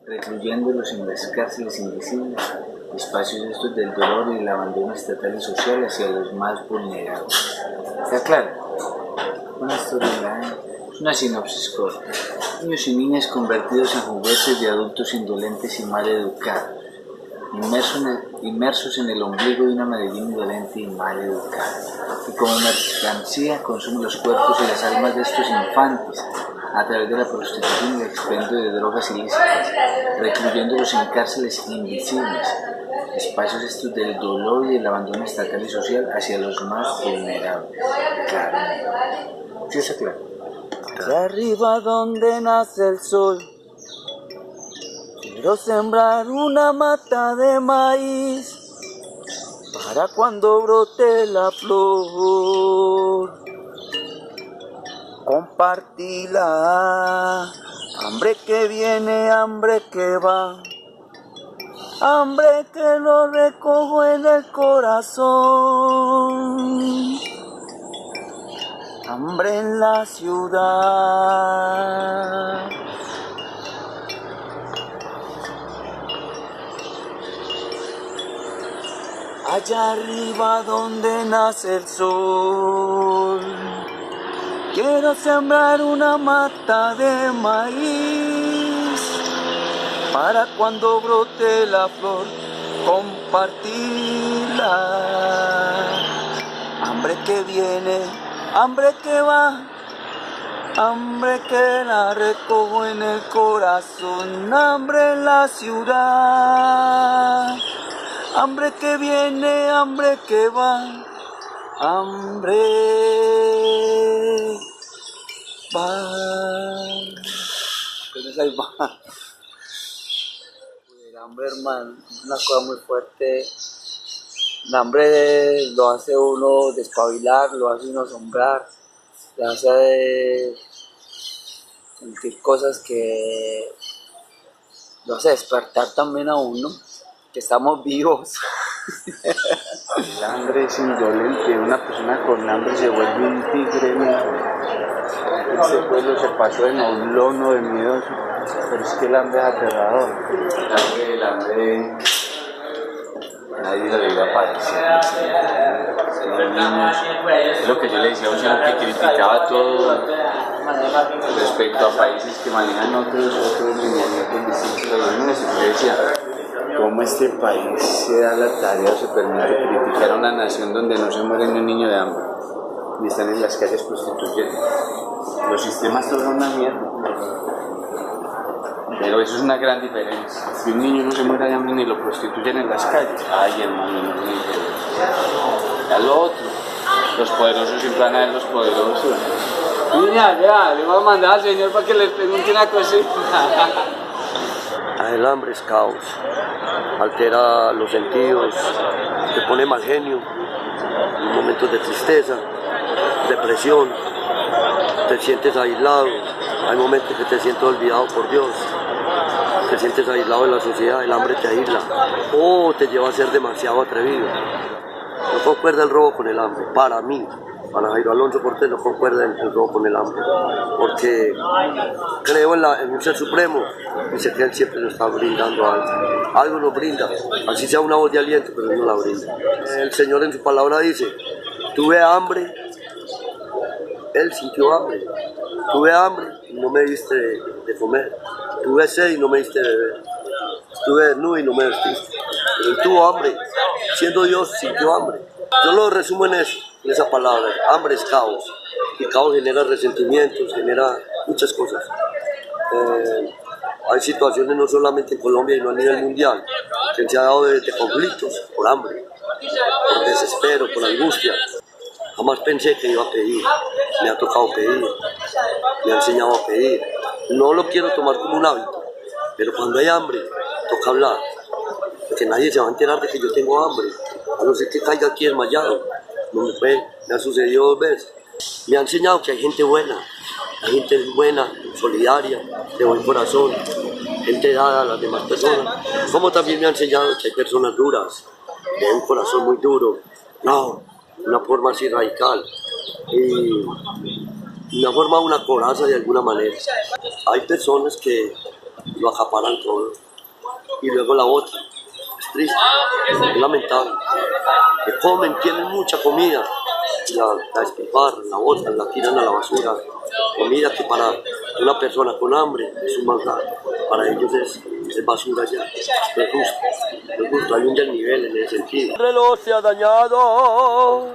recluyéndolos en las cárceles invisibles, espacios estos del dolor y el abandono estatal y social hacia los más vulnerables. ¿Está claro? Una storyline, una sinopsis corta. Niños y niñas convertidos en juguetes de adultos indolentes y mal educados, inmersos en el ombligo de una Medellín indolente y mal educada, que como mercancía consume los cuerpos y las almas de estos infantes a través de la prostitución y el expendio de drogas ilícitas, recluyéndolos en cárceles invisibles, espacios estos del dolor y del abandono estatal y social hacia los más vulnerables. Claro. ¿Sí está claro? De arriba donde nace el sol, quiero sembrar una mata de maíz para cuando brote la flor, compartirla. Hambre que viene, hambre que va, hambre que lo recojo en el corazón, hambre en la ciudad. Allá arriba donde nace el sol, quiero sembrar una mata de maíz para cuando brote la flor, compartirla. Hambre que viene, hambre que va, hambre que la recojo en el corazón, hambre en la ciudad. Hambre que viene, hambre que va, hambre va. Entonces ahí va. El hambre, hermano, es una cosa muy fuerte. El hambre lo hace uno despabilar, lo hace uno asombrar, le hace sentir cosas que lo hace despertar también a uno, que estamos vivos. El hambre es indolente, una persona con hambre se vuelve un tigre. Este pueblo se pasó de noblono, de miedoso, pero es que el hambre es aterrador. El hambre nadie lo iba a padecer. Los niños, es lo que yo le decía a un señor que criticaba todo respecto a países que manejan otros lineamientos distintos a los niños. Y le decía, ¿cómo este país se da la tarea o se permite criticar a una nación donde no se muere ni un niño de hambre, ni están en las calles prostituyendo? Los sistemas son una mierda. Pero eso es una gran diferencia. Si un niño no se muere de hambre ni lo prostituyen en las calles, ay hermano, no es diferencia. A lo otro, los poderosos siempre van a ver los poderosos. Niña, ya, le voy a mandar al señor para que les pregunte una cosita. El hambre es caos, altera los sentidos, te pone mal genio, momentos de tristeza, depresión, te sientes aislado, hay momentos que te sientes olvidado por Dios, te sientes aislado de la sociedad, el hambre te aísla o te lleva a ser demasiado atrevido. No concuerda el robo con el hambre, para mí. Para Jairo Alonso Cortés no concuerda el robo con el hambre, porque creo en un ser supremo y sé que él siempre nos está brindando algo nos brinda, así sea una voz de aliento, pero él nos la brinda. El Señor en su palabra dice, tuve hambre, él sintió hambre, tuve hambre y no me diste de comer, tuve sed y no me diste de beber, estuve desnudo y no me vestiste, pero él tuvo hambre, siendo Dios sintió hambre. Yo lo resumo en eso, en esa palabra, hambre es caos, y caos genera resentimientos, genera muchas cosas. Hay situaciones no solamente en Colombia, sino a nivel mundial, que se ha dado de conflictos por hambre, por desespero, por angustia. Jamás pensé que iba a pedir, me ha tocado pedir, me ha enseñado a pedir. No lo quiero tomar como un hábito, pero cuando hay hambre, toca hablar, porque nadie se va a enterar de que yo tengo hambre. A no ser que caiga aquí desmayado, no me ha sucedido 2 veces. Me ha enseñado que hay gente buena, solidaria, de buen corazón, gente dada a las demás personas. Como también me ha enseñado que hay personas duras, de un corazón muy duro, no, una forma así radical, y una forma, una coraza de alguna manera. Hay personas que lo acaparan todo y luego la botan. Es triste, es lamentable. Que comen, tienen mucha comida, y la despilfarran, la botan, la tiran a la basura. Comida que para una persona con hambre es un manjar, para ellos es basura ya. No es justo, no es justo, hay un desnivel en ese sentido. El reloj se ha dañado,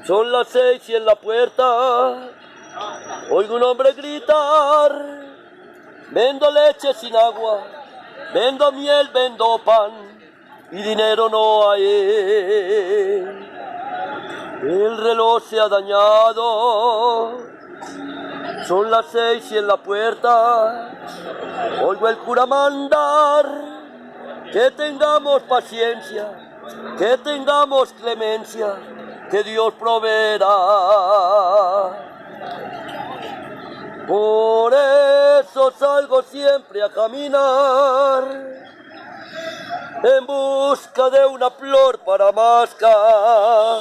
son las 6 y en la puerta oigo un hombre gritar: vendo leche sin agua, vendo miel, vendo pan, y dinero no hay. El reloj se ha dañado, son las 6 y en la puerta oigo el cura mandar que tengamos paciencia, que tengamos clemencia, que Dios proveerá. Por eso salgo siempre a caminar en busca de una flor para mascar,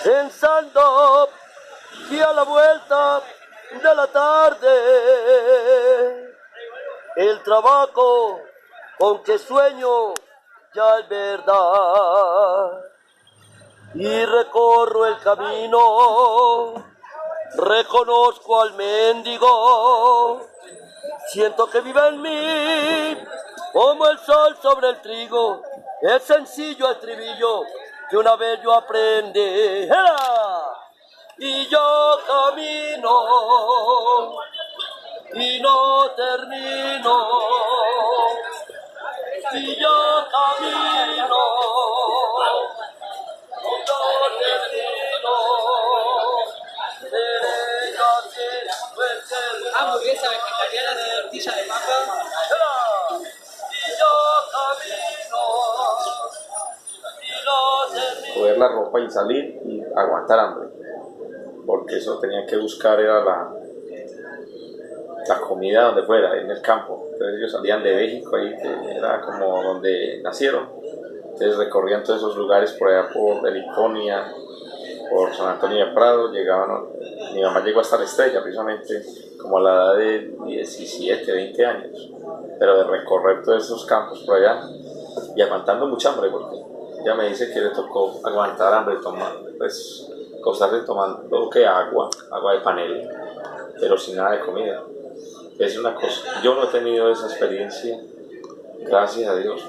pensando que a la vuelta de la tarde el trabajo con que sueño ya es verdad. Y recorro el camino, reconozco al mendigo, siento que vive en mí como el sol sobre el trigo. Es sencillo el estribillo que una vez yo aprendí. ¡Era! Y yo camino y no termino, y yo camino y no termino. Hamburguesa vegetariana sin tortilla de papa. Y yo camino. Coger la ropa y salir y aguantar hambre, porque eso tenía que buscar era la comida donde fuera, en el campo. Entonces ellos salían de México, ahí que era como donde nacieron, entonces recorrían todos esos lugares por allá, por Heliconia, por San Antonio de Prado, llegaban. Mi mamá llegó hasta la Estrella precisamente como a la edad de 17, 20 años, pero de recorrer todos esos campos por allá y aguantando mucha hambre, porque ella me dice que le tocó aguantar hambre, pues costarle tomando que agua de panela, pero sin nada de comida. Es una cosa, yo no he tenido esa experiencia, gracias a Dios,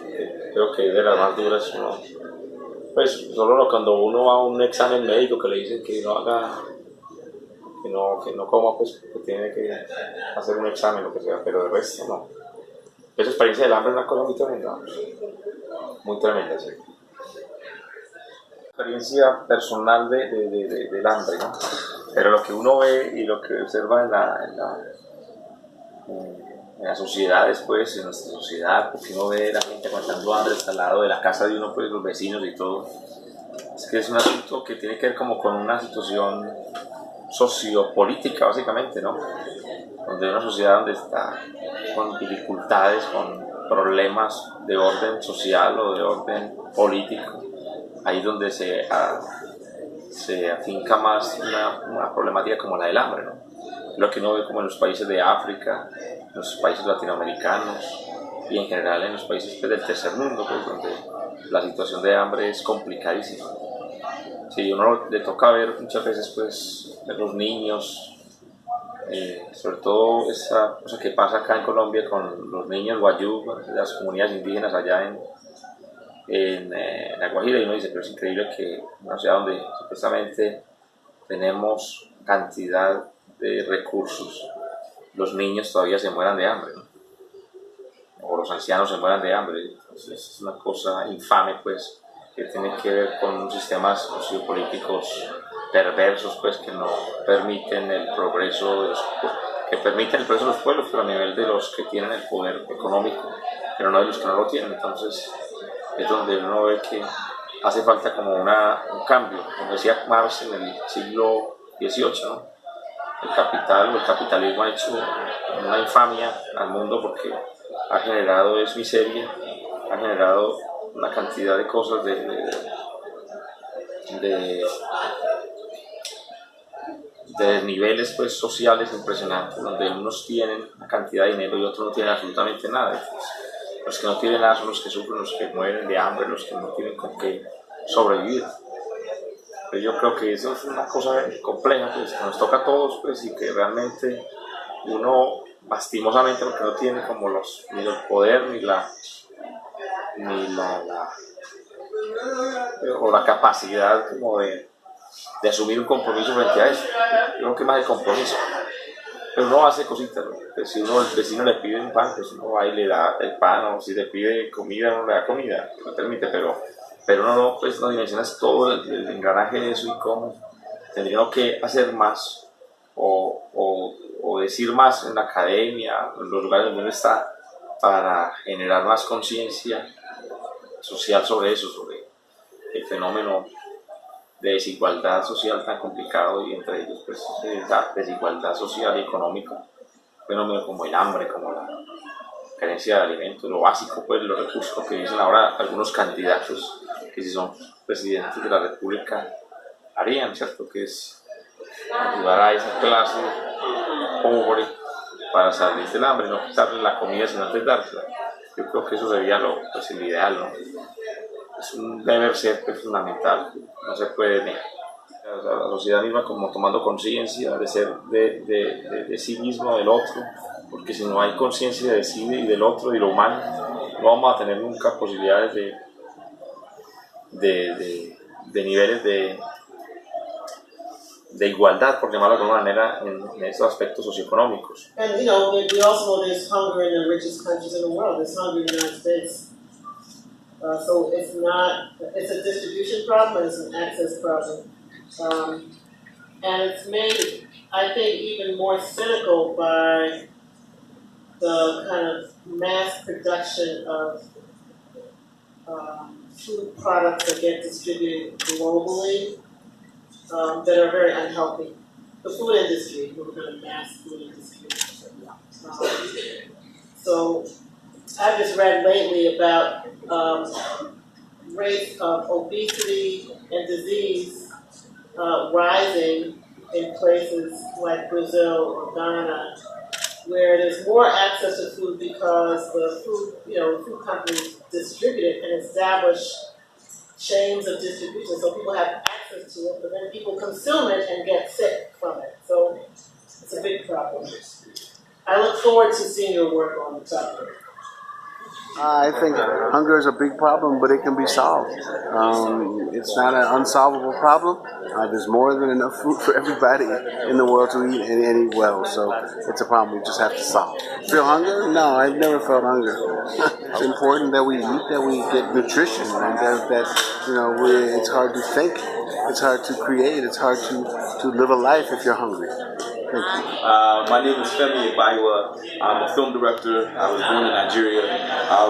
creo que es de las más duras, ¿no? Pues solo cuando uno va a un examen médico que le dicen que no haga, que no coma, pues que tiene que hacer un examen, lo que sea, pero de resto no. Esa experiencia del hambre es una cosa muy tremenda, sí. Experiencia personal del hambre, ¿no? Pero lo que uno ve y lo que observa en la sociedad después, en nuestra sociedad, porque uno ve a la gente aguantando hambre al lado de la casa de uno, pues los vecinos y todo, es que es un asunto que tiene que ver como con una situación sociopolítica básicamente, ¿no? Donde una sociedad donde está con dificultades, con problemas de orden social o de orden político, ahí donde se afinca más una problemática como la del hambre, ¿no? Lo que uno ve como en los países de África, en los países latinoamericanos y en general en los países pues, del tercer mundo, pues, donde la situación de hambre es complicadísima. Sí, uno le toca ver muchas veces pues, los niños, sobre todo esa cosa que pasa acá en Colombia con los niños guayú, las comunidades indígenas allá en La Guajira, y uno dice, pero es increíble que una ciudad donde supuestamente tenemos cantidad de recursos, los niños todavía se mueran de hambre, ¿no? O los ancianos se mueran de hambre. Entonces es una cosa infame, pues, que tiene que ver con sistemas sociopolíticos perversos, pues, que no permiten el progreso que permiten el progreso de los pueblos, pero a nivel de los que tienen el poder económico, pero no de los que no lo tienen. Entonces es donde uno ve que hace falta como un cambio, como decía Marx en el siglo XVIII, ¿no? El capitalismo ha hecho una infamia al mundo porque ha generado miseria, ha generado una cantidad de cosas de niveles pues, sociales impresionantes, donde unos tienen una cantidad de dinero y otros no tienen absolutamente nada. Los que no tienen nada son los que sufren, los que mueren de hambre, los que no tienen con qué sobrevivir. Pero yo creo que eso es una cosa compleja, pues, que nos toca a todos, pues, y que realmente uno, lastimosamente, porque no tiene como ni el poder ni la capacidad como de asumir un compromiso frente a eso. Yo creo que más el compromiso. Pero uno hace cositas, ¿no? Pues si uno, el vecino le pide un pan, pues uno va y le da el pan, o si le pide comida, uno le da comida, que no permite, pero uno no, pues, no dimensionas todo el engranaje de eso y cómo tendría que hacer más o decir más en la academia, en los lugares donde uno está, para generar más conciencia social sobre eso, sobre el fenómeno de desigualdad social tan complicado, y entre ellos pues la desigualdad social y económica, fenómenos como el hambre, como la carencia de alimentos, lo básico, pues los recursos que dicen ahora algunos candidatos que si son presidentes de la República harían, ¿cierto? Que es ayudar a esa clase pobre para salir del hambre, no quitarle la comida sino antes dársela. Yo creo que eso sería el ideal, ¿no? Es un deber ser fundamental, no se puede negar. La sociedad misma como tomando conciencia de ser de sí mismo, del otro, porque si no hay conciencia de sí y del otro y lo humano, no vamos a tener nunca posibilidades de niveles de igualdad, por llamarlo de alguna manera, en estos aspectos socioeconómicos. And we also know there's hunger in the richest countries in the world. There's hunger in the United States. So it's a distribution problem, it's an access problem. And it's made, I think, even more cynical by the kind of mass production of food products that get distributed globally that are very unhealthy. The food industry, we're kind of mass food industry. So I've just read lately about rates of obesity and disease rising in places like Brazil or Ghana, where there's more access to food because the food companies distribute it and establish chains of distribution, so people have access to it, but then people consume it and get sick from it. So it's a big problem. I look forward to seeing your work on the topic. I think hunger is a big problem, but it can be solved. It's not an unsolvable problem. There's more than enough food for everybody in the world to eat and eat well, so it's a problem we just have to solve. Feel hunger? No, I've never felt hunger. It's important that we eat, that we get nutrition, and that it's hard to think, it's hard to create, it's hard to live a life if you're hungry. My name is Femi Ibaiwa. I'm a film director. I was born in Nigeria.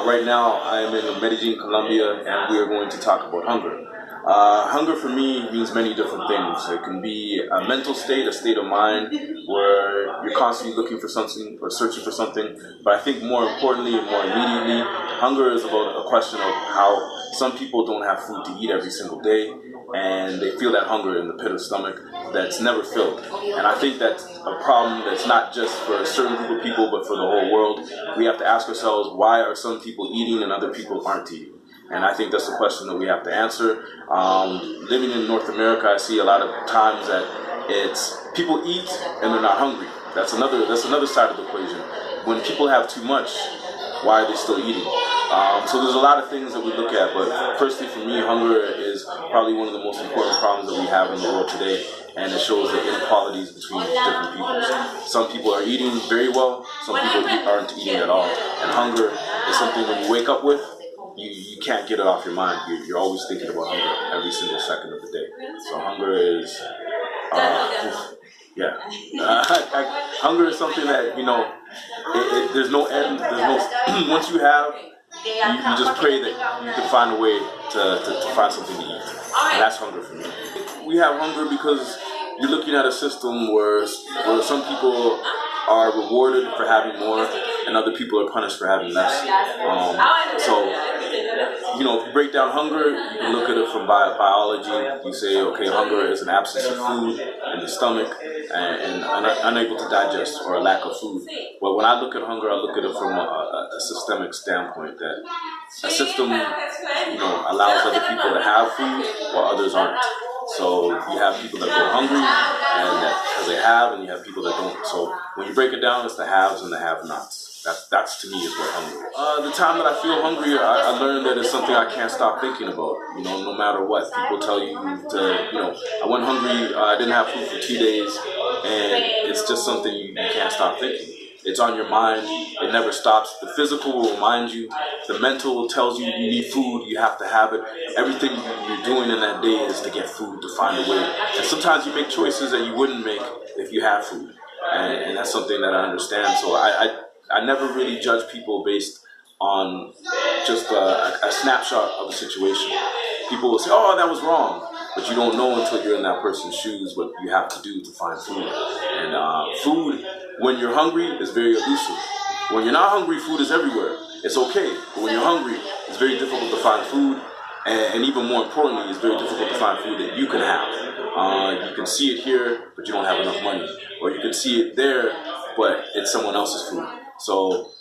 Right now, I am in Medellin, Colombia, and we are going to talk about hunger. Hunger for me means many different things. It can be a mental state, a state of mind, where you're constantly looking for something or searching for something. But I think more importantly and more immediately, hunger is about a question of how some people don't have food to eat every single day, and they feel that hunger in the pit of the stomach that's never filled. And I think that's a problem that's not just for a certain group of people, but for the whole world. We have to ask ourselves, why are some people eating and other people aren't eating? And I think that's the question that we have to answer. Living in North America, I see a lot of times that it's people eat and they're not hungry. That's another side of the equation. When people have too much, why are they still eating? So there's a lot of things that we look at, but personally for me, hunger is probably one of the most important problems that we have in the world today, and it shows the inequalities between different people. Some people are eating very well, some people aren't eating at all, and hunger is something when you wake up with, you can't get it off your mind. You're always thinking about hunger every single second of the day. So hunger is, hunger is something that, there's no end, once you have, you just pray that you can find a way to find something to eat. And that's hunger for me. We have hunger because you're looking at a system where some people are rewarded for having more, and other people are punished for having less. So, you know, if you break down hunger, you can look at it from biology. You say, okay, hunger is an absence of food in the stomach and unable to digest or a lack of food. But when I look at hunger, I look at it from a systemic standpoint, that a system, you know, allows other people to have food while others aren't. So you have people that go hungry and because they have, and you have people that don't. So when you break it down, it's the haves and the have-nots. That's to me is what hunger. The time that I feel hungry, I learned that it's something I can't stop thinking about. You know, no matter what people tell you to. You know, I went hungry. I didn't have food for 2 days, and it's just something you can't stop thinking. It's on your mind. It never stops. The physical will remind you. The mental tells you you need food. You have to have it. Everything you're doing in that day is to get food, to find a way. And sometimes you make choices that you wouldn't make if you have food. And that's something that I understand. So I never really judge people based on just a snapshot of a situation. People will say, oh, that was wrong. But you don't know until you're in that person's shoes what you have to do to find food. And food, when you're hungry, is very elusive. When you're not hungry, food is everywhere. It's okay. But when you're hungry, it's very difficult to find food. And even more importantly, it's very difficult to find food that you can have. You can see it here, but you don't have enough money. Or you can see it there, but it's someone else's food. So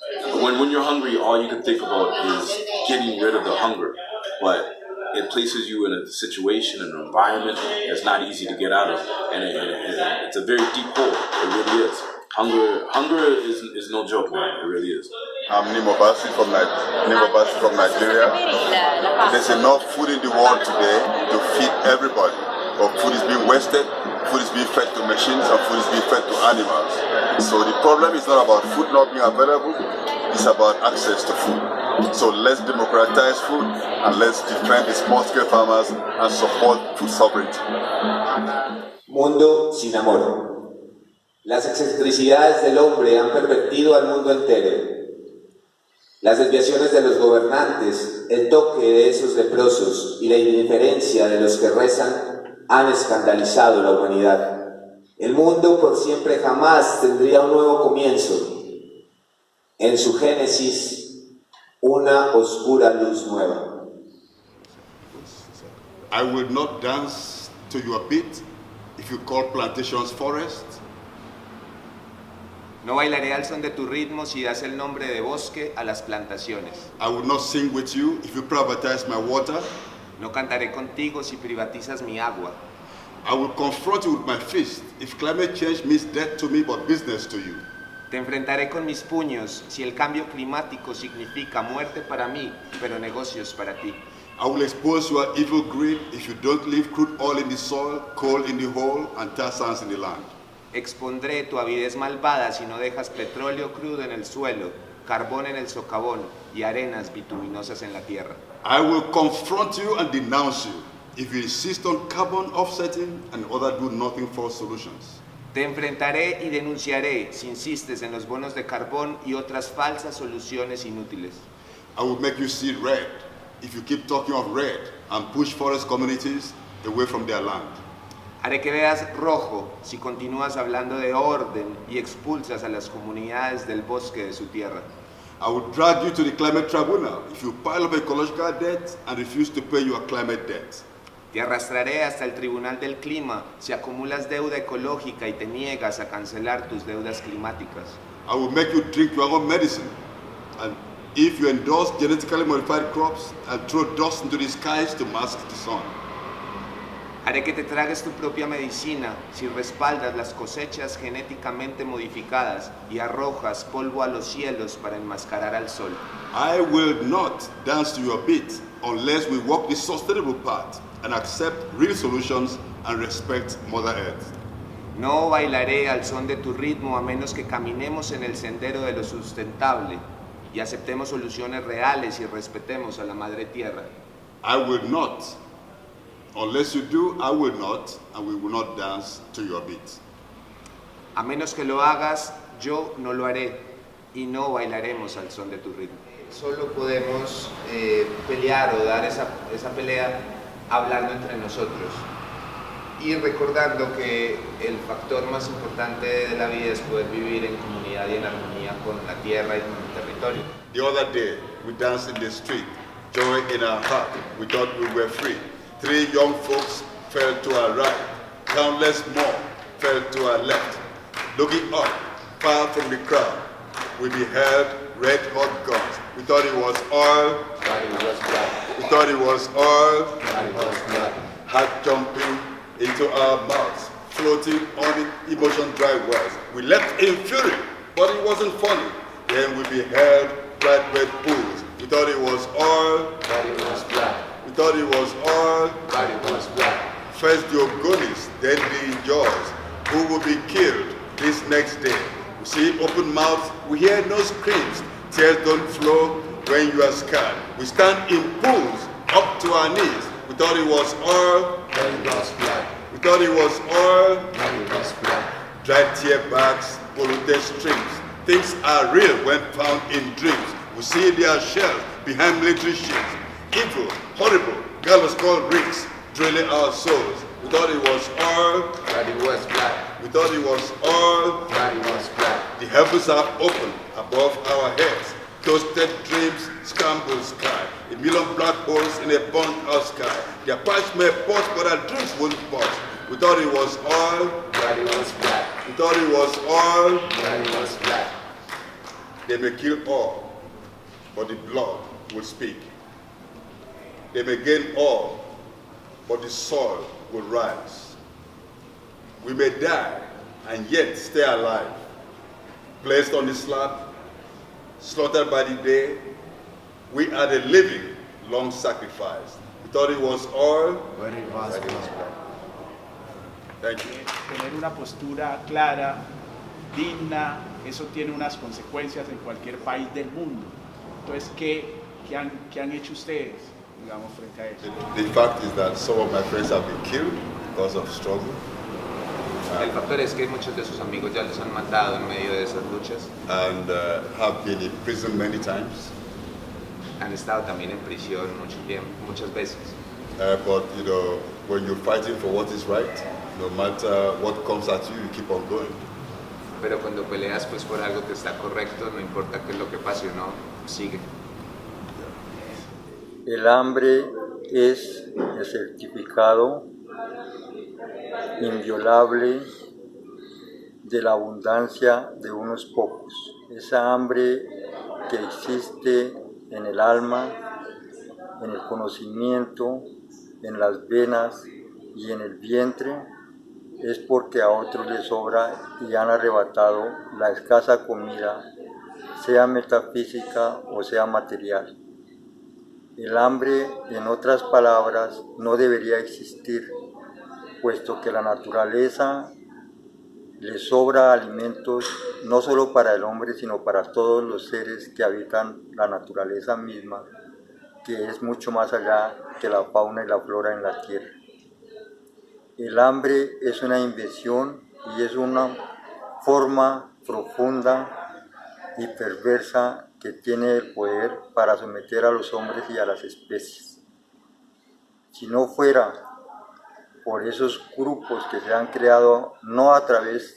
when you're hungry, all you can think about is getting rid of the hunger. But it places you in a situation, an environment that's not easy to get out of. And it's a very deep hole. It really is. Hunger is no joke, man. It really is. I'm Nimo Basi from Nigeria. There's enough food in the world today to feed everybody. But food is being wasted, food is being fed to machines, and food is being fed to animals. So the problem is not about food not being available, it's about access to food. So let's democratize food and let's defend the small-scale farmers and support food sovereignty. Mundo sin amor. Las excentricidades del hombre han pervertido al mundo entero. Las desviaciones de los gobernantes, el toque de esos leprosos y la indiferencia de los que rezan han escandalizado la humanidad. El mundo por siempre jamás tendría un nuevo comienzo. En su génesis, una oscura luz nueva. I will not dance to your beat if you call plantations forest. No bailaré al son de tu ritmo si das el nombre de bosque a las plantaciones. I will not sing with you if you privatize my water. No cantaré contigo si privatizas mi agua. I will confront you with my fist if climate change means death to me but business to you. Te enfrentaré con mis puños si el cambio climático significa muerte para mí, pero negocios para ti. I will expose your evil greed if you don't leave crude oil in the soil, coal in the hole, and tar sands in the land. Expondré tu avidez malvada si no dejas petróleo crudo en el suelo, carbón en el socavón y arenas bituminosas en la tierra. I will confront you and denounce you if you insist on carbon offsetting and other do-nothing-for solutions. Te enfrentaré y denunciaré si insistes en los bonos de carbón y otras falsas soluciones inútiles. I will make you see red if you keep talking of red and push forest communities away from their land. Haré que veas rojo si continúas hablando de orden y expulsas a las comunidades del bosque de su tierra. I will drag you to the climate tribunal if you pile up ecological debt and refuse to pay your climate debt. Te arrastraré hasta el Tribunal del Clima si acumulas deuda ecológica y te niegas a cancelar tus deudas climáticas. I will make you drink your own medicine. And if you endorse genetically modified crops and throw dust into the skies to mask the sun. Haré que te tragues tu propia medicina si respaldas las cosechas genéticamente modificadas y arrojas polvo a los cielos para enmascarar al sol. I will not dance to your beat unless we walk the sustainable path and accept real solutions and respect Mother Earth. No bailaré al son de tu ritmo a menos que caminemos en el sendero de lo sustentable y aceptemos soluciones reales y respetemos a la Madre Tierra. I will not. Unless you do, I will not, and we will not dance to your beat. A menos que lo hagas, yo no lo haré y no bailaremos al son de tu ritmo. Solo podemos pelear o dar esa pelea hablando entre nosotros. Y recordando que el factor más importante de la vida es poder vivir en comunidad y en armonía con la tierra y con el territorio. The other day, we danced in the street, joy in our heart, we thought we were free. 3 young folks fell to our right, countless more fell to our left. Looking up, far from the crowd, we beheld red-hot guns. We thought it was oil, but it was blood. we thought it was oil, But it was blood. heart jumping into our mouths, floating on emotion dry wells. We leapt in fury, but it wasn't funny. Then we beheld bright red pools. We thought it was oil, But it was blood. we thought it was oil. But it was blood. First the Ogonis, then the Jaws, who will be killed this next day. We see open mouths, we hear no screams. Tears don't flow when you are scared. We stand in pools up to our knees. We thought it was oil, But it was blood. we thought it was oil. But it was blood. Dry tear bags, polluted streams. Things are real when found in dreams. We see their shells behind military ships. Evil, horrible, gallows called rigs, drilling our souls. We thought it was oil, But it was blood. we thought it was oil. But it was blood. The heavens are open above our heads. Toasted dreams scramble sky. A million black holes in a burnt out sky. Their pipes may burst, but our dreams won't burst. We thought it was oil, But it was blood. we thought it was oil. But it was blood. They may kill all, but the blood will speak. They may gain all, but the soil will rise. We may die and yet stay alive, placed on the slab, slaughtered by the day. We are the living, long sacrificed. We thought it was oil, But it was blood. thank you. Tener una postura clara, digna, eso tiene unas consecuencias en cualquier país del mundo. Entonces, ¿qué han hecho ustedes, digamos, frente a eso? The fact is that some of my friends have been killed because of struggle. El factor es que muchos de sus amigos ya los han matado en medio de esas luchas. And have been in prison many times. Han estado también en prisión mucho tiempo, muchas veces. But you know, when you're fighting for what is right, no matter what comes at you, you keep on going. Pero cuando peleas pues por algo que está correcto, no importa qué es lo que pase o no, sigue. El hambre es el certificado inviolable de la abundancia de unos pocos. Esa hambre que existe en el alma, en el conocimiento, en las venas y en el vientre, es porque a otros les sobra y han arrebatado la escasa comida, sea metafísica o sea material. El hambre, en otras palabras, no debería existir, puesto que la naturaleza le sobra alimentos no solo para el hombre, sino para todos los seres que habitan la naturaleza misma, que es mucho más allá que la fauna y la flora en la tierra. El hambre es una invención y es una forma profunda y perversa que tiene el poder para someter a los hombres y a las especies. Si no fuera por esos grupos que se han creado no a través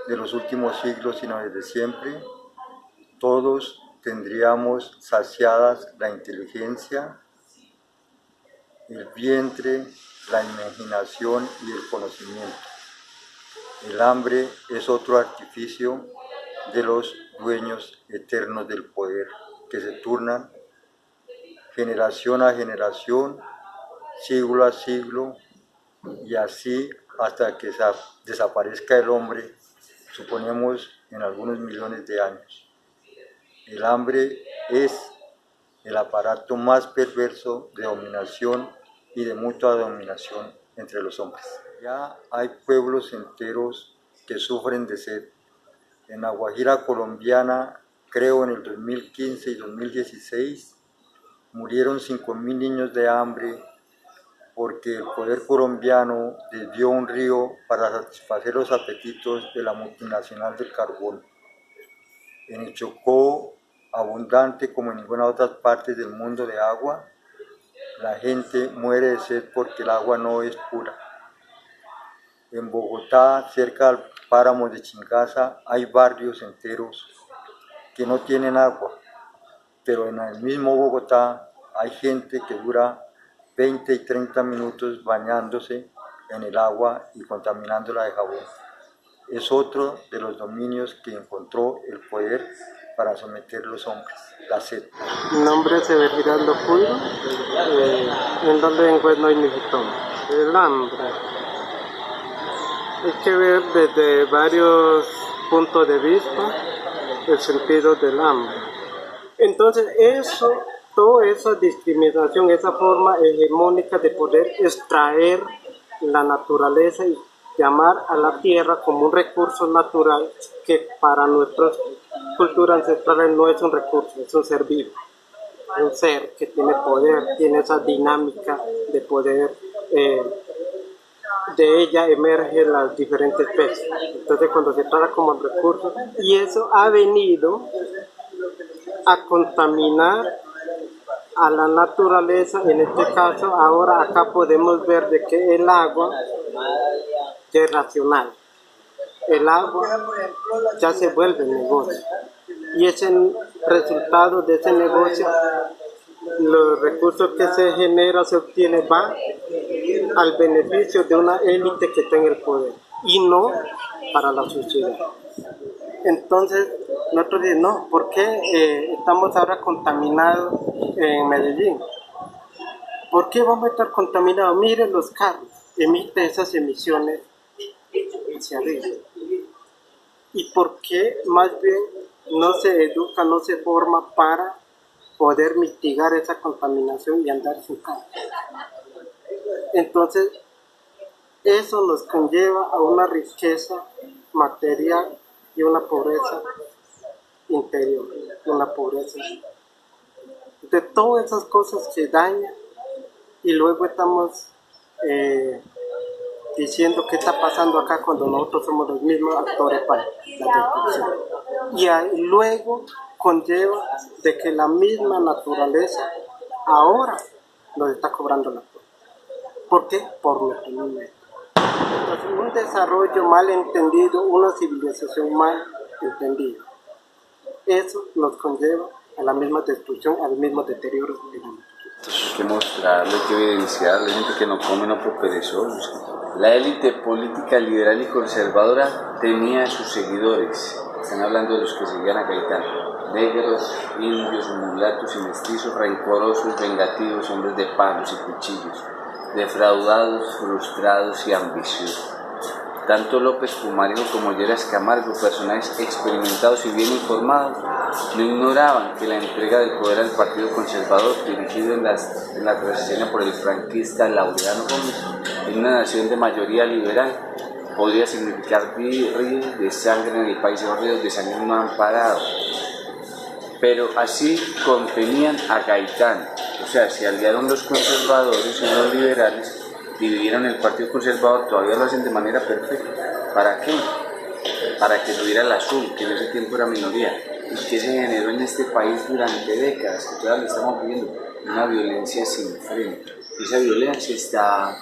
de los últimos siglos, sino desde siempre, todos tendríamos saciadas la inteligencia, el vientre, la imaginación y el conocimiento. El hambre es otro artificio de los dueños eternos del poder, que se turnan generación a generación, siglo a siglo, y así hasta que desaparezca el hombre, suponemos en algunos millones de años. El hambre es el aparato más perverso de dominación y de mutua dominación entre los hombres. Ya hay pueblos enteros que sufren de sed. En la Guajira colombiana, creo en el 2015 y 2016, murieron 5.000 niños de hambre porque el poder colombiano desvió un río para satisfacer los apetitos de la multinacional del carbón. En el Chocó, abundante como en ninguna otra parte del mundo de agua, la gente muere de sed porque el agua no es pura. En Bogotá, cerca del páramo de Chingaza, hay barrios enteros que no tienen agua, pero en el mismo Bogotá hay gente que dura 20 y 30 minutos bañándose en el agua y contaminándola de jabón. Es otro de los dominios que encontró el poder para someter los hombres, la sed. Mi nombre es Eber Giraldo Puyo, en donde encuentro en mi el hambre. Hay que ver desde varios puntos de vista el sentido del hambre. Entonces toda esa discriminación, esa forma hegemónica de poder extraer la naturaleza y llamar a la tierra como un recurso natural que para nuestras culturas ancestrales no es un recurso, es un ser vivo, un ser que tiene poder, tiene esa dinámica de poder, de ella emergen las diferentes especies. Entonces cuando se trata como recurso, y eso ha venido a contaminar a la naturaleza. En este caso ahora acá podemos ver de que el agua es racional, el agua ya se vuelve negocio, y ese resultado de ese negocio, los recursos que se genera, se obtiene, va al beneficio de una élite que está en el poder y no para la sociedad. Entonces nosotros decimos, no, ¿por qué estamos ahora contaminados en Medellín? ¿Por qué vamos a estar contaminados? Miren, los carros emiten esas emisiones hacia arriba. ¿Y por qué más bien no se educa, no se forma para poder mitigar esa contaminación y andar sin carro? Entonces, eso nos conlleva a una riqueza material y una pobreza interior, una pobreza de todas esas cosas que dañan, y luego estamos diciendo qué está pasando acá cuando nosotros somos los mismos actores para la destrucción. Y ahí luego conlleva de que la misma naturaleza ahora nos está cobrando la cuenta. ¿Por qué? Por nuestro mismo. Entonces, un desarrollo mal entendido, una civilización mal entendida, eso nos conlleva a la misma destrucción, al mismo deterioro de la naturaleza. Entonces hay que mostrarle, hay que evidenciarle, gente que no come no por perezosos. La élite política liberal y conservadora tenía a sus seguidores. Están hablando de los que seguían a Gaitán: negros, indios, mulatos y mestizos, rencorosos, vengativos, hombres de palos y cuchillos, defraudados, frustrados y ambiciosos. Tanto López Pumarejo como Lleras Camargo, personajes experimentados y bien informados, no ignoraban que la entrega del poder al Partido Conservador, dirigido en la transición por el franquista Laureano Gómez, en una nación de mayoría liberal, podría significar ríos de sangre en el país, esos ríos de sangre no han parado. Pero así contenían a Gaitán, o sea, se aliaron los conservadores y los liberales, dividieron el Partido Conservador, todavía lo hacen de manera perfecta. ¿Para qué? Para que subiera el azul, que en ese tiempo era minoría, y que se generó en este país durante décadas, que todavía lo estamos viviendo, una violencia sin freno. Esa violencia está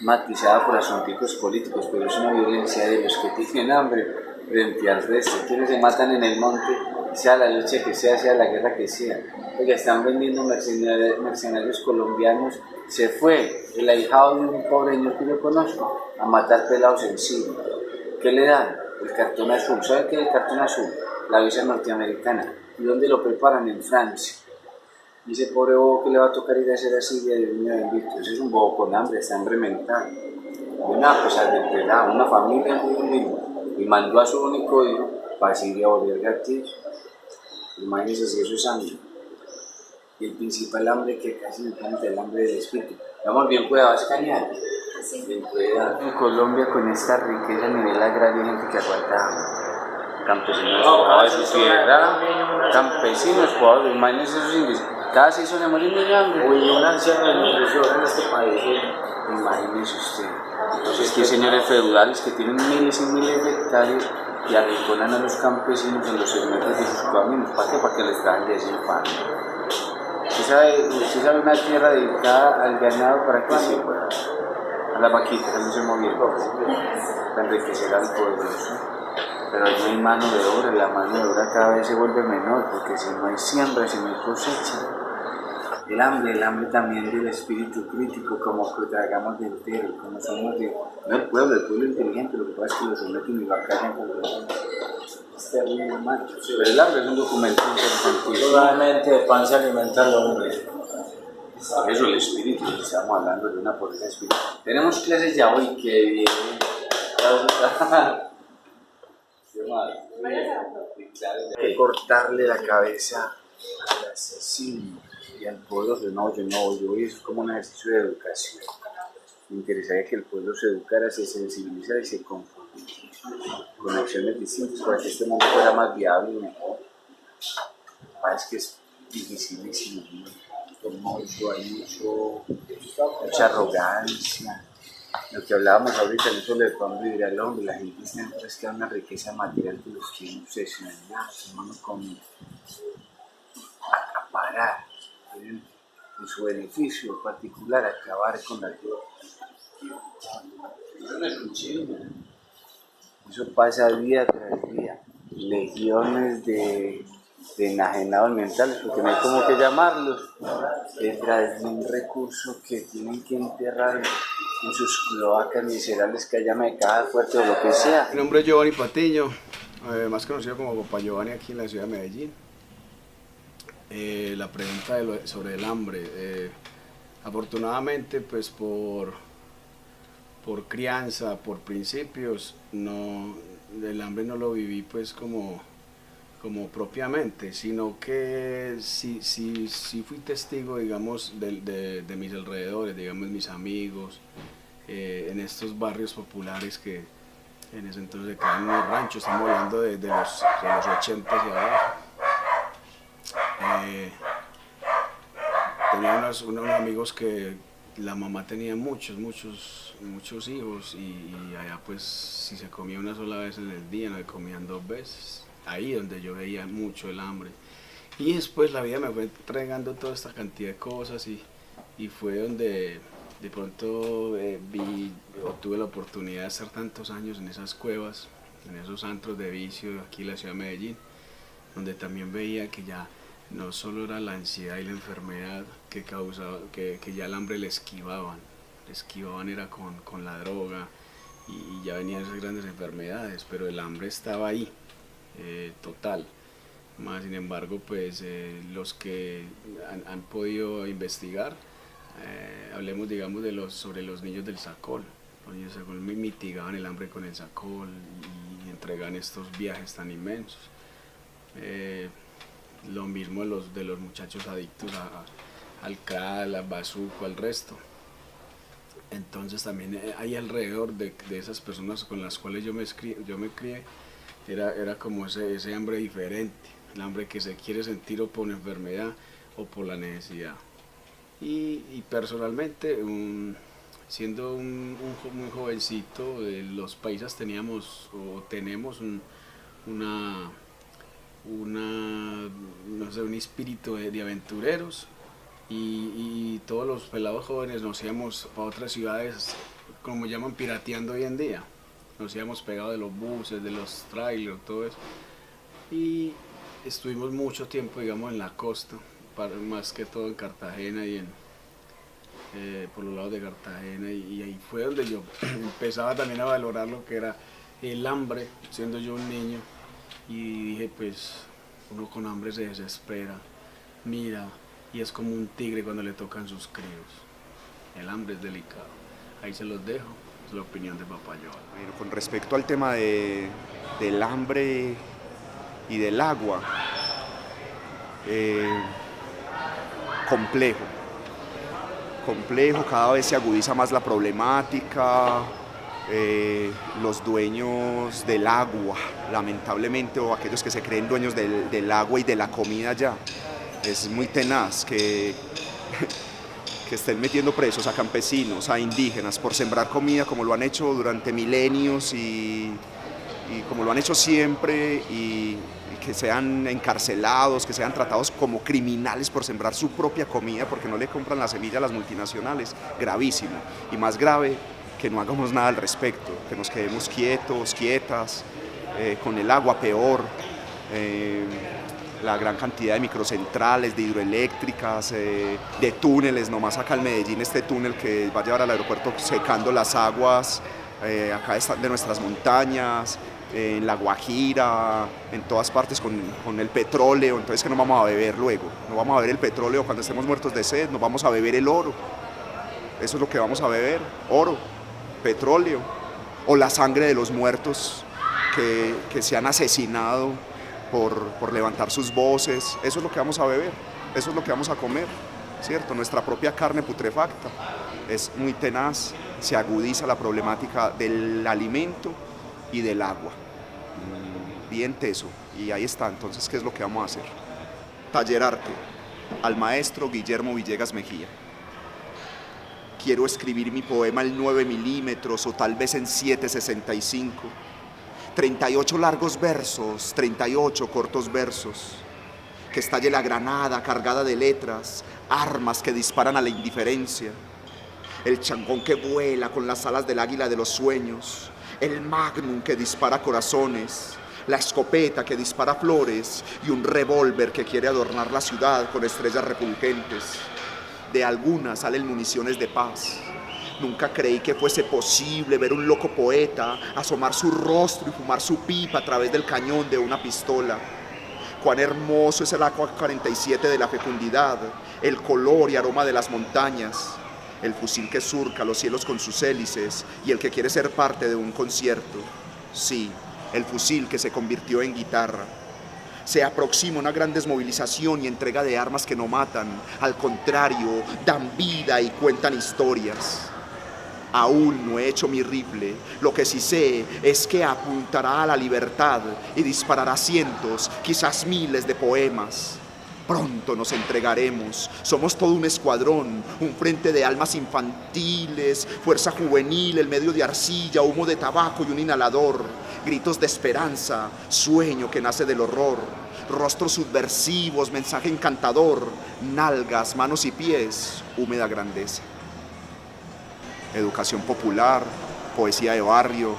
matizada por asuntos políticos, pero es una violencia de los que tienen hambre frente al resto, quienes se matan en el monte, sea la lucha que sea la guerra que sea. Oiga, están vendiendo mercenarios colombianos. Se fue el ahijado de un pobreño que yo conozco a matar pelados encima. ¿Qué le dan? El cartón azul. ¿Sabe qué es el cartón azul? La visa norteamericana. ¿Y dónde lo preparan? En Francia. Y ese pobre bobo que le va a tocar ir a hacer así, Dios mío bendito. Ese es un bobo con hambre, está hambre mental. Una cosa de pelado, una familia muy humilde. Y mandó a su único hijo para seguir a volver gatillo. Imagínense si eso es hambre. Y el principal hambre que casi me encanta, el hambre del espíritu. Vamos bien cuidado, es cañar. Bien cuidado. En Colombia, con esta riqueza a nivel agrario, hay gente que aguanta hambre. Campesinos pobres de su tierra, campesinos pobres, imagínense esos indios. Cada 6 son de morir de hambre. Uy, un anciano en este país. Imagínense usted. Entonces, que señores feudales que tienen miles y miles de hectáreas y arrinconan a los campesinos en los segmentos de sus caminos. ¿Para qué? Para que les traen de ese pan. ¿Usted sabe una tierra dedicada al ganado para qué sirve? a las vaquitas que no se movían, para enriquecer al pueblo. Pero ahí no hay mano de obra, la mano de obra cada vez se vuelve menor, porque si no hay siembra, si no hay cosecha, el hambre también del espíritu crítico, como que tragamos de entero, como somos de, no el pueblo inteligente, lo que pasa es que lo someten y lo acallan con es terrible, macho. Pero el hambre es un documento interesante. Solamente de pan se alimenta el hombre. Por eso el espíritu, estamos hablando de una pobreza espiritual. Tenemos clases ya hoy que vienen. Hay que cortarle la cabeza al asesino y al pueblo. Yo voy, es como un ejercicio de educación. Me interesaría que el pueblo se educara, se sensibilizara y se confundiera con acciones distintas para que este mundo fuera más viable y mejor. Parece que es dificilísimo, ¿no? Hay mucha arrogancia. Lo que hablábamos ahorita, no solo de cuándo vivir al hombre, la gente siempre es que hay una riqueza material que los tiene obsesionados, hermano, con acaparar, en su beneficio particular, acabar con la tierra. Eso pasa día tras día, legiones de enajenados mentales, porque no hay como que llamarlos, detrás de un recurso que tienen que enterrar en sus cloacas miserables, que haya mecada fuerte o lo que sea. Mi nombre es Giovanni Patiño, más conocido como Papá Giovanni aquí en la ciudad de Medellín. La pregunta sobre el hambre, afortunadamente pues por crianza, por principios, el hambre no lo viví pues como propiamente, sino que sí fui testigo, digamos, de mis alrededores, digamos, mis amigos, en estos barrios populares que en ese entonces quedaban en los ranchos, estamos hablando de los 80 y abajo. Tenía unos amigos que la mamá tenía muchos hijos y allá pues si se comía una sola vez en el día, no se comían 2 veces. Ahí donde yo veía mucho el hambre. Y después la vida me fue entregando toda esta cantidad de cosas y fue donde de pronto tuve la oportunidad de estar tantos años en esas cuevas, en esos antros de vicio aquí en la ciudad de Medellín, donde también veía que ya no solo era la ansiedad y la enfermedad que causaba, que ya el hambre le esquivaban era con la droga y ya venían esas grandes enfermedades, pero el hambre estaba ahí. Total. Más sin embargo, pues los que han podido investigar, hablemos digamos sobre los niños del Sacol. Los niños del Sacol mitigaban el hambre con el Sacol y entregan estos viajes tan inmensos. Lo mismo de los muchachos adictos al crack, al bazuco, al resto. Entonces también hay alrededor de esas personas con las cuales yo me crié, era como ese hambre diferente, el hambre que se quiere sentir o por enfermedad o por la necesidad. Y personalmente, siendo muy jovencito, los paisas tenemos un espíritu de aventureros y todos los pelados jóvenes nos íbamos para otras ciudades, como llaman pirateando hoy en día. Nos íbamos pegados de los buses, de los trailers, todo eso. Y estuvimos mucho tiempo, digamos, en la costa, más que todo en Cartagena y por los lados de Cartagena. Y ahí fue donde yo empezaba también a valorar lo que era el hambre, siendo yo un niño. Y dije, pues, uno con hambre se desespera, mira, y es como un tigre cuando le tocan sus críos. El hambre es delicado. Ahí se los dejo. Es la opinión de Papá Giovanni. Bueno, con respecto al tema del hambre y del agua, complejo, cada vez se agudiza más la problemática, los dueños del agua, lamentablemente, o aquellos que se creen dueños del agua y de la comida ya, es muy tenaz que estén metiendo presos a campesinos, a indígenas por sembrar comida como lo han hecho durante milenios y como lo han hecho siempre y que sean encarcelados, que sean tratados como criminales por sembrar su propia comida porque no le compran la semilla a las multinacionales, gravísimo. Y más grave que no hagamos nada al respecto, que nos quedemos quietos, quietas, con el agua peor, la gran cantidad de microcentrales, de hidroeléctricas, de túneles, nomás acá en Medellín este túnel que va a llevar al aeropuerto secando las aguas acá de nuestras montañas, en La Guajira, en todas partes con el petróleo, entonces que no vamos a beber luego, no vamos a beber el petróleo cuando estemos muertos de sed, nos vamos a beber el oro, eso es lo que vamos a beber, oro, petróleo, o la sangre de los muertos que se han asesinado por levantar sus voces, eso es lo que vamos a beber, eso es lo que vamos a comer, ¿cierto? Nuestra propia carne putrefacta es muy tenaz, se agudiza la problemática del alimento y del agua, bien teso, y ahí está, entonces, ¿qué es lo que vamos a hacer? Taller Arte, al maestro Guillermo Villegas Mejía. Quiero escribir mi poema en 9 milímetros o tal vez en 7.65, 38 largos versos, 38 cortos versos, que estalle la granada cargada de letras, armas que disparan a la indiferencia, el changón que vuela con las alas del águila de los sueños, el magnum que dispara corazones, la escopeta que dispara flores y un revólver que quiere adornar la ciudad con estrellas refulgentes. De algunas salen municiones de paz. Nunca creí que fuese posible ver un loco poeta asomar su rostro y fumar su pipa a través del cañón de una pistola. Cuán hermoso es el AK-47 de la fecundidad, el color y aroma de las montañas, el fusil que surca los cielos con sus hélices y el que quiere ser parte de un concierto. Sí, el fusil que se convirtió en guitarra. Se aproxima una gran desmovilización y entrega de armas que no matan, al contrario, dan vida y cuentan historias. Aún no he hecho mi rifle, lo que sí sé es que apuntará a la libertad y disparará cientos, quizás miles de poemas. Pronto nos entregaremos, somos todo un escuadrón, un frente de almas infantiles, fuerza juvenil, el medio de arcilla, humo de tabaco y un inhalador, gritos de esperanza, sueño que nace del horror, rostros subversivos, mensaje encantador, nalgas, manos y pies, húmeda grandeza. Educación popular, poesía de barrio,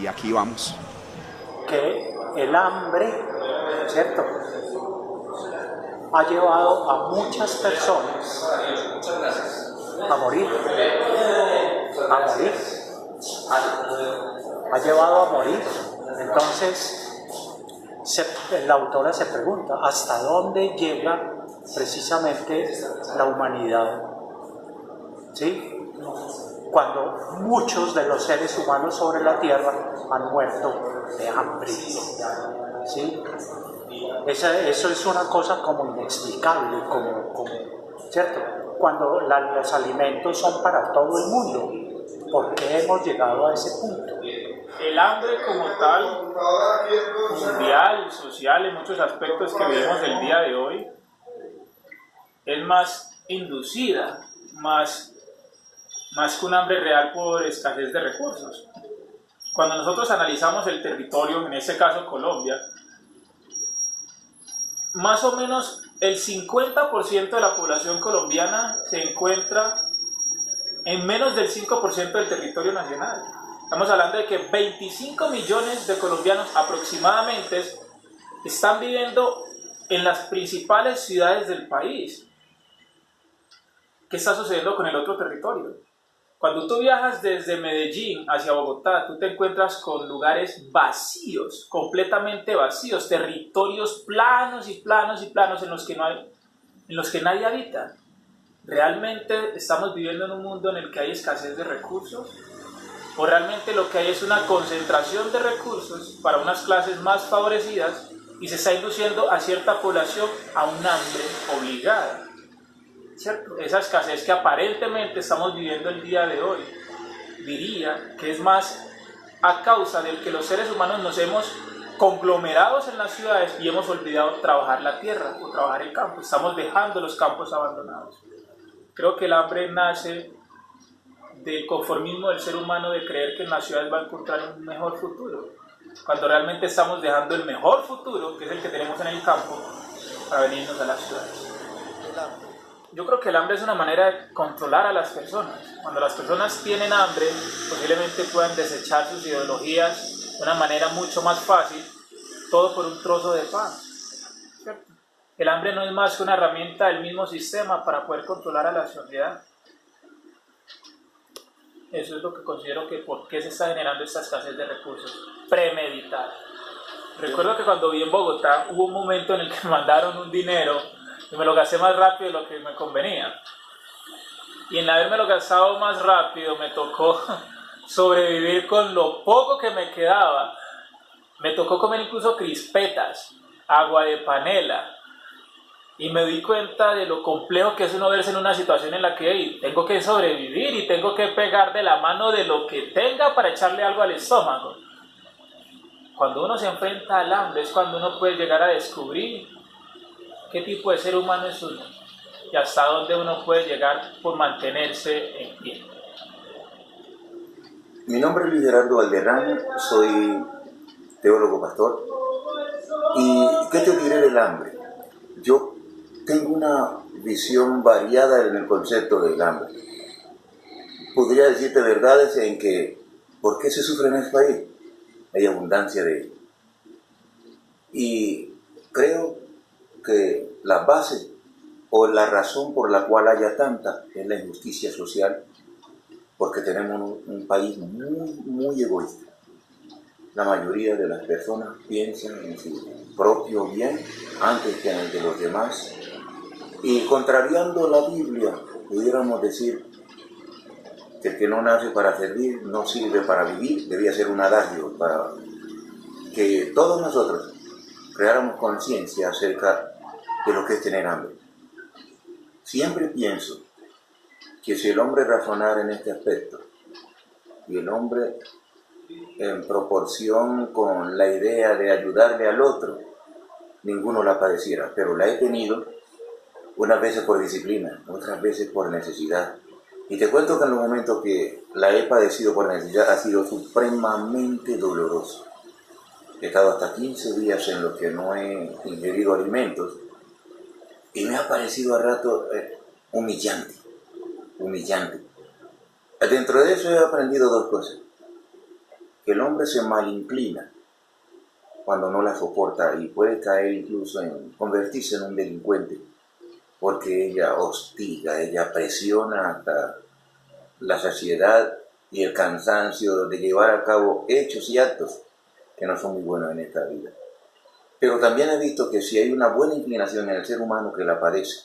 y aquí vamos. Que el hambre, ¿cierto?, ha llevado a muchas personas a morir, ha llevado a morir. Entonces, la autora se pregunta, ¿hasta dónde llega precisamente la humanidad? ¿Sí? Cuando muchos de los seres humanos sobre la Tierra han muerto de hambre, ¿sí? Eso es una cosa como inexplicable, ¿cierto? Cuando los alimentos son para todo el mundo, ¿por qué hemos llegado a ese punto? El hambre como tal, mundial, social, en muchos aspectos que vivimos el día de hoy, es más inducida, más que un hambre real por escasez de recursos. Cuando nosotros analizamos el territorio, en este caso Colombia, más o menos el 50% de la población colombiana se encuentra en menos del 5% del territorio nacional. Estamos hablando de que 25 millones de colombianos aproximadamente están viviendo en las principales ciudades del país. ¿Qué está sucediendo con el otro territorio? Cuando tú viajas desde Medellín hacia Bogotá, tú te encuentras con lugares vacíos, completamente vacíos, territorios planos y planos y planos en los que nadie habita. ¿Realmente estamos viviendo en un mundo en el que hay escasez de recursos? ¿O realmente lo que hay es una concentración de recursos para unas clases más favorecidas y se está induciendo a cierta población a un hambre obligada? ¿Cierto? Esa escasez que aparentemente estamos viviendo el día de hoy, diría que es más a causa de que los seres humanos nos hemos conglomerados en las ciudades y hemos olvidado trabajar la tierra o trabajar el campo. Estamos dejando los campos abandonados. Creo que el hambre nace del conformismo del ser humano de creer que en las ciudades va a encontrar un mejor futuro, cuando realmente estamos dejando el mejor futuro, que es el que tenemos en el campo, para venirnos a las ciudades. yo creo que el hambre es una manera de controlar a las personas. Cuando las personas tienen hambre, posiblemente puedan desechar sus ideologías de una manera mucho más fácil, todo por un trozo de pan. ¿Cierto? El hambre no es más que una herramienta del mismo sistema para poder controlar a la sociedad. Eso es lo que considero que por qué se está generando esta escasez de recursos. Premeditar. Recuerdo que cuando viví en Bogotá hubo un momento en el que me mandaron un dinero y me lo gasté más rápido de lo que me convenía. Y en haberme lo gastado más rápido me tocó sobrevivir con lo poco que me quedaba. Me tocó comer incluso crispetas, agua de panela. Y me di cuenta de lo complejo que es uno verse en una situación en la que hey, tengo que sobrevivir y tengo que pegar de la mano de lo que tenga para echarle algo al estómago. Cuando uno se enfrenta al hambre es cuando uno puede llegar a descubrir qué tipo de ser humano es uno y hasta dónde uno puede llegar por mantenerse en pie. Mi nombre es Luis Gerardo Valderrama, soy teólogo pastor. ¿Y qué te diré del hambre? Yo tengo una visión variada en el concepto del hambre. Podría decirte verdades en que, ¿por qué se sufre en este país? Hay abundancia de ello. Y creo que la base o la razón por la cual haya tanta es la injusticia social, porque tenemos un país muy egoísta. La mayoría de las personas piensan en su propio bien antes que en el de los demás. Y contrariando la Biblia, pudiéramos decir que el que no nace para servir no sirve para vivir. Debía ser un adagio para que todos nosotros creáramos conciencia acerca de lo que es tener hambre. Siempre pienso que si el hombre razonara en este aspecto y el hombre en proporción con la idea de ayudarle al otro, ninguno la padeciera, pero la he tenido unas veces por disciplina, otras veces por necesidad. Y te cuento que en los momentos que la he padecido por necesidad ha sido supremamente doloroso. He estado hasta 15 días en los que no he ingerido alimentos y me ha parecido a rato humillante. Dentro de eso he aprendido dos cosas. Que el hombre se malinclina cuando no la soporta y puede caer incluso en convertirse en un delincuente, porque ella hostiga, ella presiona hasta la saciedad y el cansancio de llevar a cabo hechos y actos que no son muy buenos en esta vida. Pero también he visto que si hay una buena inclinación en el ser humano que la padece,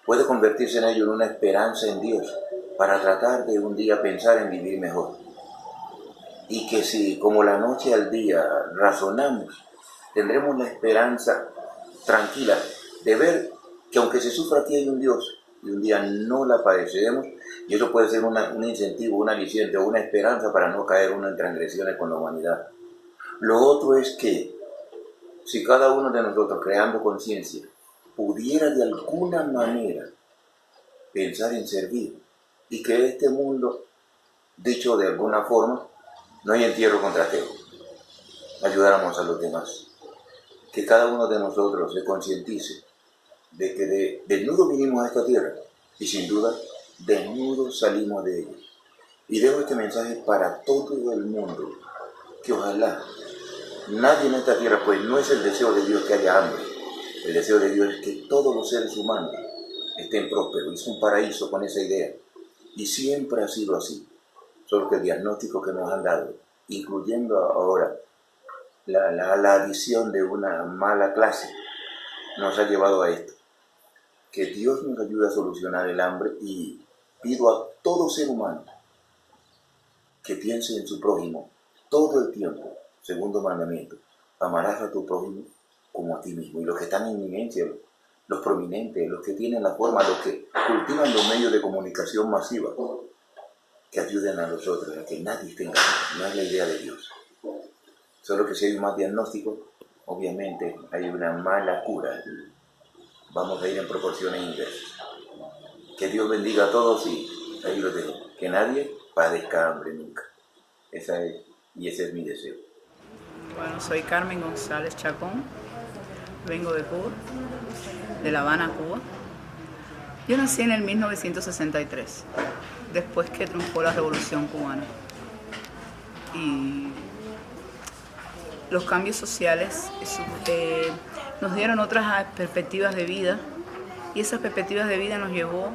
puede convertirse en ello en una esperanza en Dios para tratar de un día pensar en vivir mejor. Y que si, como la noche al día, razonamos, tendremos la esperanza tranquila de ver que aunque se sufra aquí hay un Dios y un día no la padeceremos, y eso puede ser un incentivo, un aliciente o una esperanza para no caer uno en transgresiones con la humanidad. Lo otro es que si cada uno de nosotros, creando conciencia, pudiera de alguna manera pensar en servir y que este mundo, dicho de alguna forma, no hay entierro contra ateo, ayudáramos a los demás, que cada uno de nosotros se concientice de que desnudos vinimos a esta tierra y sin duda desnudos salimos de ella. Y dejo este mensaje para todo el mundo, que ojalá nadie en esta tierra, pues no es el deseo de Dios que haya hambre, el deseo de Dios es que todos los seres humanos estén prósperos, es un paraíso con esa idea, y siempre ha sido así, solo que el diagnóstico que nos han dado, incluyendo ahora la adición de una mala clase, nos ha llevado a esto. Que Dios nos ayude a solucionar el hambre y pido a todo ser humano que piense en su prójimo todo el tiempo. Segundo mandamiento, amarás a tu prójimo como a ti mismo. Y los que están en eminencia, los prominentes, los que tienen la forma, los que cultivan los medios de comunicación masiva, que ayuden a los otros, a que nadie esté engañado. No es la idea de Dios. Solo que si hay un mal diagnóstico, obviamente hay una mala cura. Vamos a ir en proporciones inversas. Que Dios bendiga a todos y ahí lo dejo. Que nadie padezca hambre nunca. Ese es mi deseo. Bueno, soy Carmen González Chacón, vengo de Cuba, de La Habana, Cuba. Yo nací en el 1963, después que triunfó la Revolución Cubana. Y los cambios sociales nos dieron otras perspectivas de vida, y esas perspectivas de vida nos llevó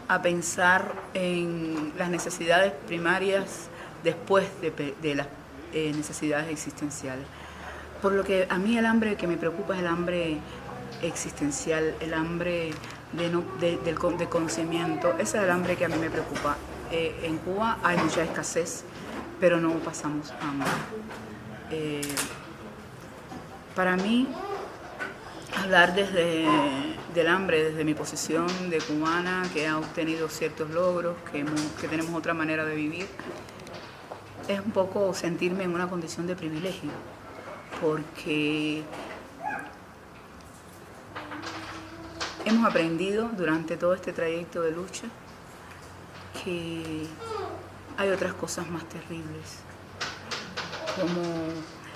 a pensar en las necesidades primarias después de las necesidades existenciales. Por lo que a mí el hambre que me preocupa es el hambre existencial, el hambre de conocimiento. Ese es el hambre que a mí me preocupa. En Cuba hay mucha escasez, pero no pasamos hambre. Para mí, hablar del hambre, desde mi posición de cubana, que ha obtenido ciertos logros, que tenemos otra manera de vivir, es un poco sentirme en una condición de privilegio, porque hemos aprendido durante todo este trayecto de lucha que hay otras cosas más terribles, como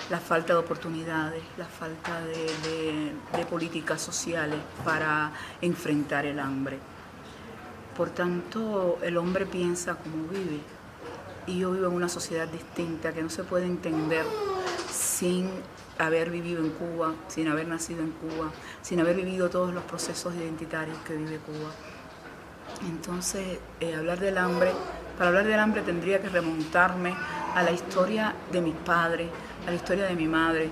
la falta de oportunidades, la falta de políticas sociales para enfrentar el hambre. Por tanto, el hombre piensa como vive, y yo vivo en una sociedad distinta que no se puede entender sin haber vivido en Cuba, sin haber nacido en Cuba, sin haber vivido todos los procesos identitarios que vive Cuba. Entonces, para hablar del hambre tendría que remontarme a la historia de mis padres, a la historia de mi madre,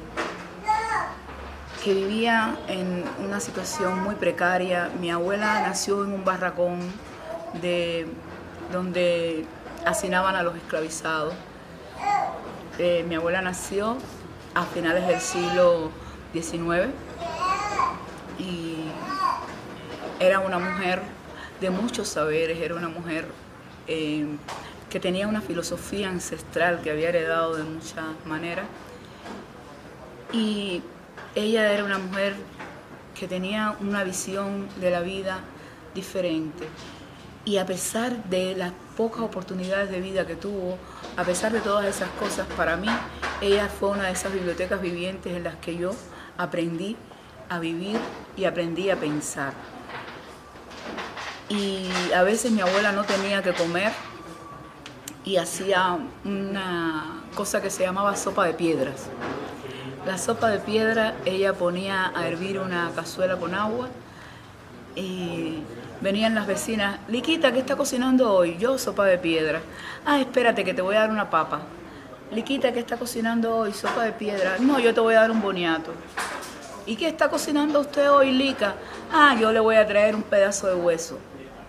que vivía en una situación muy precaria. Mi abuela nació en un barracón donde hacinaban a los esclavizados. Mi abuela nació a finales del siglo XIX y era una mujer de muchos saberes, era una mujer que tenía una filosofía ancestral que había heredado de muchas maneras, y ella era una mujer que tenía una visión de la vida diferente, y a pesar de las pocas oportunidades de vida que tuvo, a pesar de todas esas cosas, para mí ella fue una de esas bibliotecas vivientes en las que yo aprendí a vivir y aprendí a pensar. Y a veces mi abuela no tenía que comer y hacía una cosa que se llamaba sopa de piedras. La sopa de piedra, ella ponía a hervir una cazuela con agua y venían las vecinas: Liquita, ¿qué está cocinando hoy? Yo, sopa de piedra. Ah, espérate que te voy a dar una papa. Liquita, ¿qué está cocinando hoy? Sopa de piedra. No, yo te voy a dar un boniato. ¿Y qué está cocinando usted hoy, Lica? Ah, yo le voy a traer un pedazo de hueso.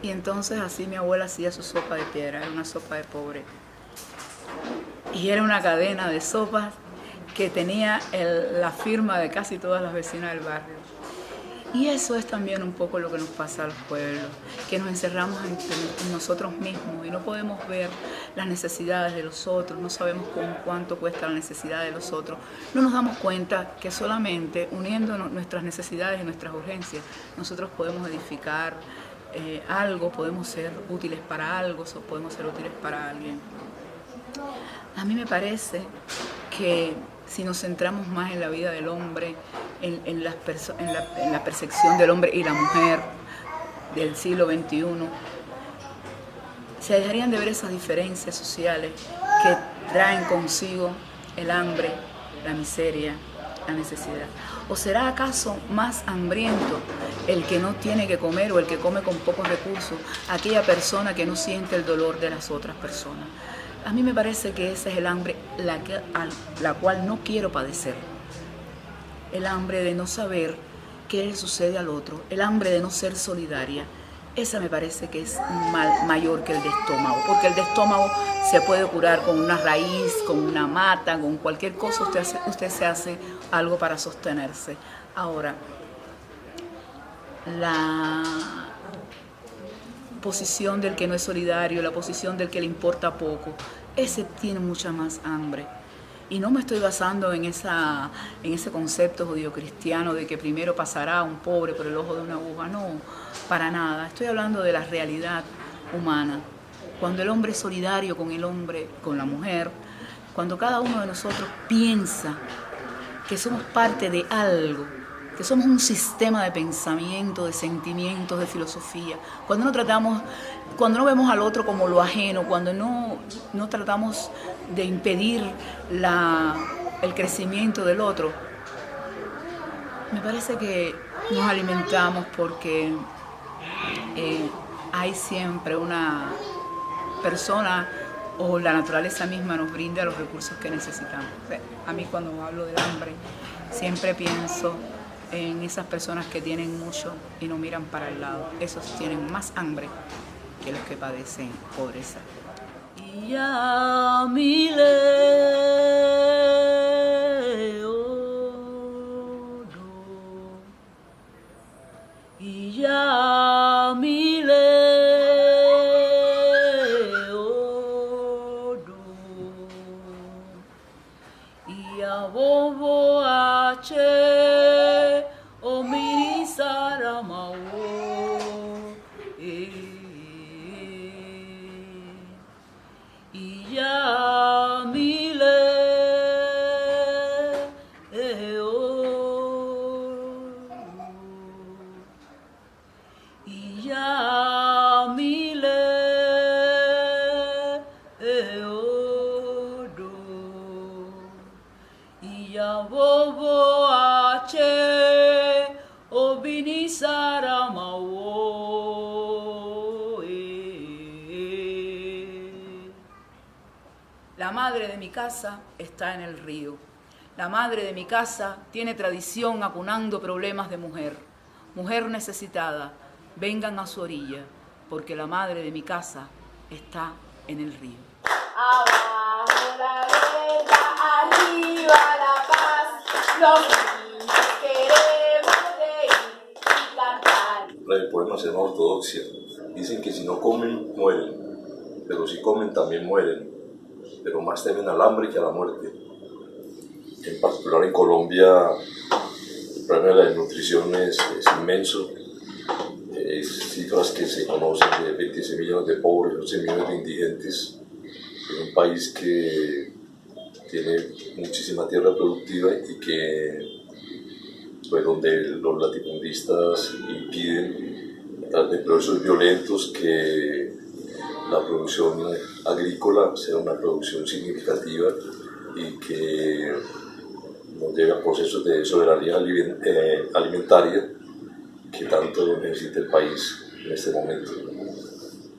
Y entonces así mi abuela hacía su sopa de piedra, era una sopa de pobre. Y era una cadena de sopas que tenía la firma de casi todas las vecinas del barrio. Y eso es también un poco lo que nos pasa a los pueblos, que nos encerramos en nosotros mismos y no podemos ver las necesidades de los otros, no sabemos cuánto cuesta la necesidad de los otros. No nos damos cuenta que solamente uniendo nuestras necesidades y nuestras urgencias, nosotros podemos edificar algo, podemos ser útiles para algo, podemos ser útiles para alguien. A mí me parece que si nos centramos más en la vida del hombre, en la percepción del hombre y la mujer del siglo XXI, se dejarían de ver esas diferencias sociales que traen consigo el hambre, la miseria, la necesidad. ¿O será acaso más hambriento el que no tiene que comer o el que come con pocos recursos, aquella persona que no siente el dolor de las otras personas? A mí me parece que ese es el hambre la cual no quiero padecer. El hambre de no saber qué le sucede al otro, el hambre de no ser solidaria. Esa me parece que es un mal mayor que el de estómago, porque el de estómago se puede curar con una raíz, con una mata, con cualquier cosa. Usted se hace algo para sostenerse. Ahora, la posición del que no es solidario, la posición del que le importa poco, ese tiene mucha más hambre. Y no me estoy basando en ese concepto judio-cristiano de que primero pasará un pobre por el ojo de una aguja. No, para nada. Estoy hablando de la realidad humana. Cuando el hombre es solidario con el hombre, con la mujer, cuando cada uno de nosotros piensa que somos parte de algo que somos un sistema de pensamiento, de sentimientos, de filosofía. Cuando no vemos al otro como lo ajeno, cuando no tratamos de impedir el crecimiento del otro, me parece que nos alimentamos porque hay siempre una persona o la naturaleza misma nos brinda los recursos que necesitamos. A mí cuando hablo del hambre siempre pienso en esas personas que tienen mucho y no miran para el lado. Esos tienen más hambre que los que padecen pobreza. Ya mi ya mi ya bobo ache o mi saramao ya mi ya mi ya bobo ache o bini saramao. La madre de mi casa está en el río. La madre de mi casa tiene tradición acunando problemas de mujer. Mujer necesitada, vengan a su orilla, porque la madre de mi casa está en el río. Abajo la guerra, arriba la paz, los niños queremos reír y cantar. El poema se llama Ortodoxia. Dicen que si no comen, mueren, pero si comen también mueren, pero más temen al hambre que a la muerte. En particular en Colombia, el problema de la desnutrición es inmenso. Cifras que se conocen de 26 millones de pobres, 11 millones de indigentes, en un país que tiene muchísima tierra productiva y que, pues, donde los latifundistas impiden, a través de procesos violentos, que la producción agrícola sea una producción significativa y que nos lleve a procesos de soberanía alimentaria que tanto necesita el país en este momento.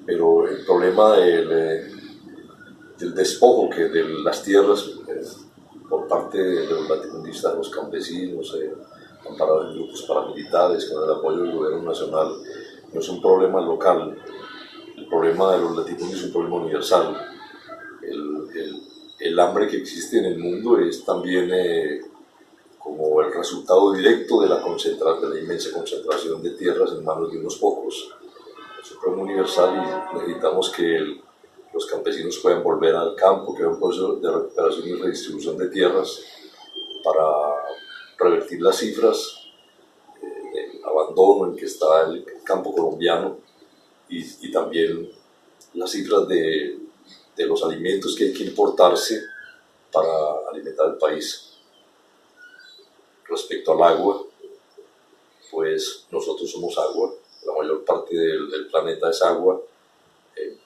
Pero el problema del despojo que de las tierras por parte de los latifundistas, los campesinos, amparados en grupos paramilitares con el apoyo del gobierno nacional, no es un problema local. El problema de los latifundistas es un problema universal. El hambre que existe en el mundo es también como el resultado directo de la inmensa concentración de tierras en manos de unos pocos. Es un problema universal y necesitamos que los campesinos puedan volver al campo, que haya un proceso de recuperación y redistribución de tierras para revertir las cifras del abandono en que está el campo colombiano y también las cifras de los alimentos que hay que importarse para alimentar el país. Respecto al agua, pues nosotros somos agua, la mayor parte del planeta es agua,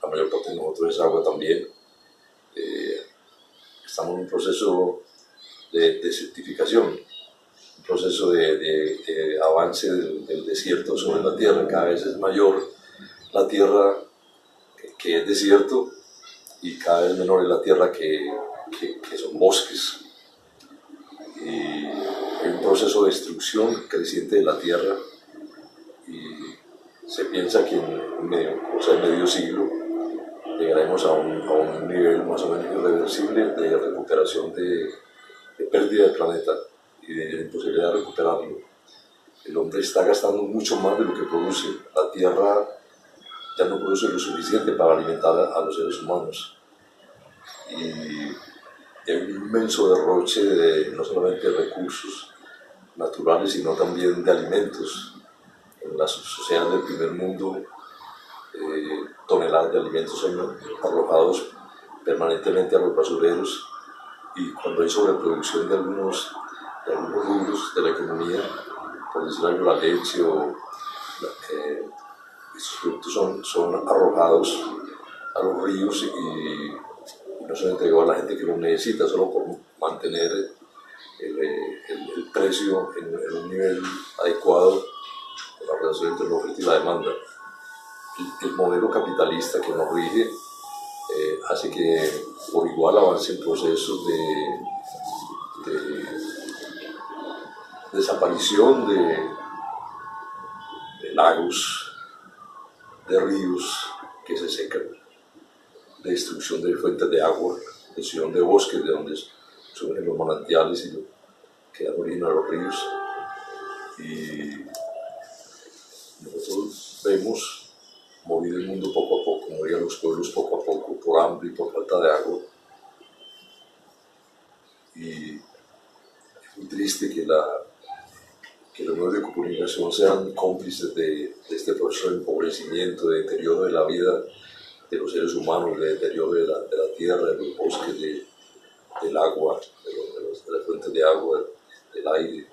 la mayor parte de nosotros es agua también. Estamos en un proceso de desertificación, un proceso de avance del desierto sobre la tierra. Cada vez es mayor la tierra que es desierto y cada vez menor es la tierra que son bosques. Y hay un proceso de destrucción creciente de la tierra y se piensa que en medio siglo llegaremos a un nivel más o menos irreversible de recuperación de pérdida del planeta y de imposibilidad de recuperarlo. El hombre está gastando mucho más de lo que produce. La tierra ya no produce lo suficiente para alimentar a los seres humanos. Y hay un inmenso derroche no solamente de recursos naturales, sino también de alimentos. En las sociedades del primer mundo, toneladas de alimentos son arrojados permanentemente a los basureros, y cuando hay sobreproducción de algunos rubros de la economía, por decir algo, la leche o estos productos son arrojados a los ríos y no son entregados a la gente que los necesita, solo por mantener el precio en un nivel adecuado en la relación entre la oferta y la demanda. El modelo capitalista que nos rige hace que por igual avancen procesos de desaparición de lagos, de ríos que se secan, de destrucción de fuentes de agua, destrucción de bosques de donde surgen los manantiales y que dan origen a los ríos. Y nosotros vemos morir el mundo poco a poco, morir a los pueblos poco a poco por hambre y por falta de agua. Y es muy triste que los medios de comunicación sean cómplices de este proceso de empobrecimiento, de deterioro de la vida de los seres humanos, de deterioro de la tierra, de los bosques, del agua, de las fuentes de agua, del aire.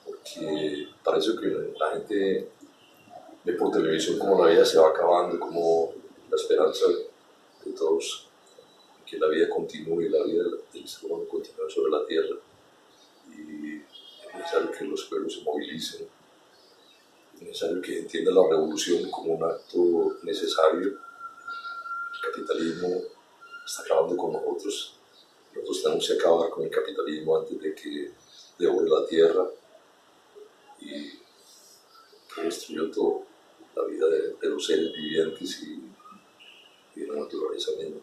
Porque parece que la gente ve por televisión cómo la vida se va acabando, cómo la esperanza de todos, que la vida continúe y la vida del ser humano continúe sobre la tierra. Y es necesario que los pueblos se movilicen, es necesario que entiendan la revolución como un acto necesario. El capitalismo está acabando con nosotros. Nosotros tenemos que acabar con el capitalismo antes de que devore la tierra y que destruyó todo, la vida de los seres vivientes y de la naturaleza misma.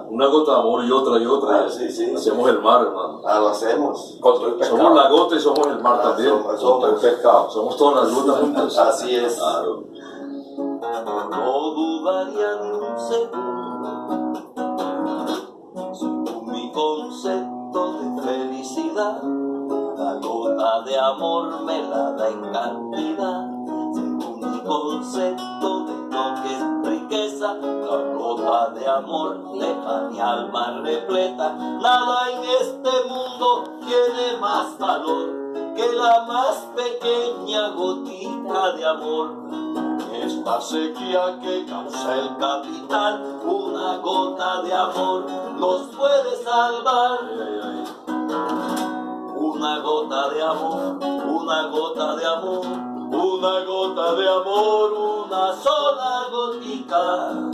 Una gota de amor y otra, sí. Hacemos el mar, hermano. Lo hacemos. Somos la gota y somos el mar también. Somos el pescado. Somos todas las gotas juntas. Así es. Claro. No dudaría ni un segundo, según mi concepto de felicidad, la gota de amor me la da en cantidad, según mi concepto de lo que es riqueza, la gota de amor deja mi alma repleta. Nada en este mundo tiene más valor que la más pequeña gotita de amor. Esta sequía que causa el capital, una gota de amor nos puede salvar. Una gota de amor, una gota de amor, una gota de amor, una sola gotica.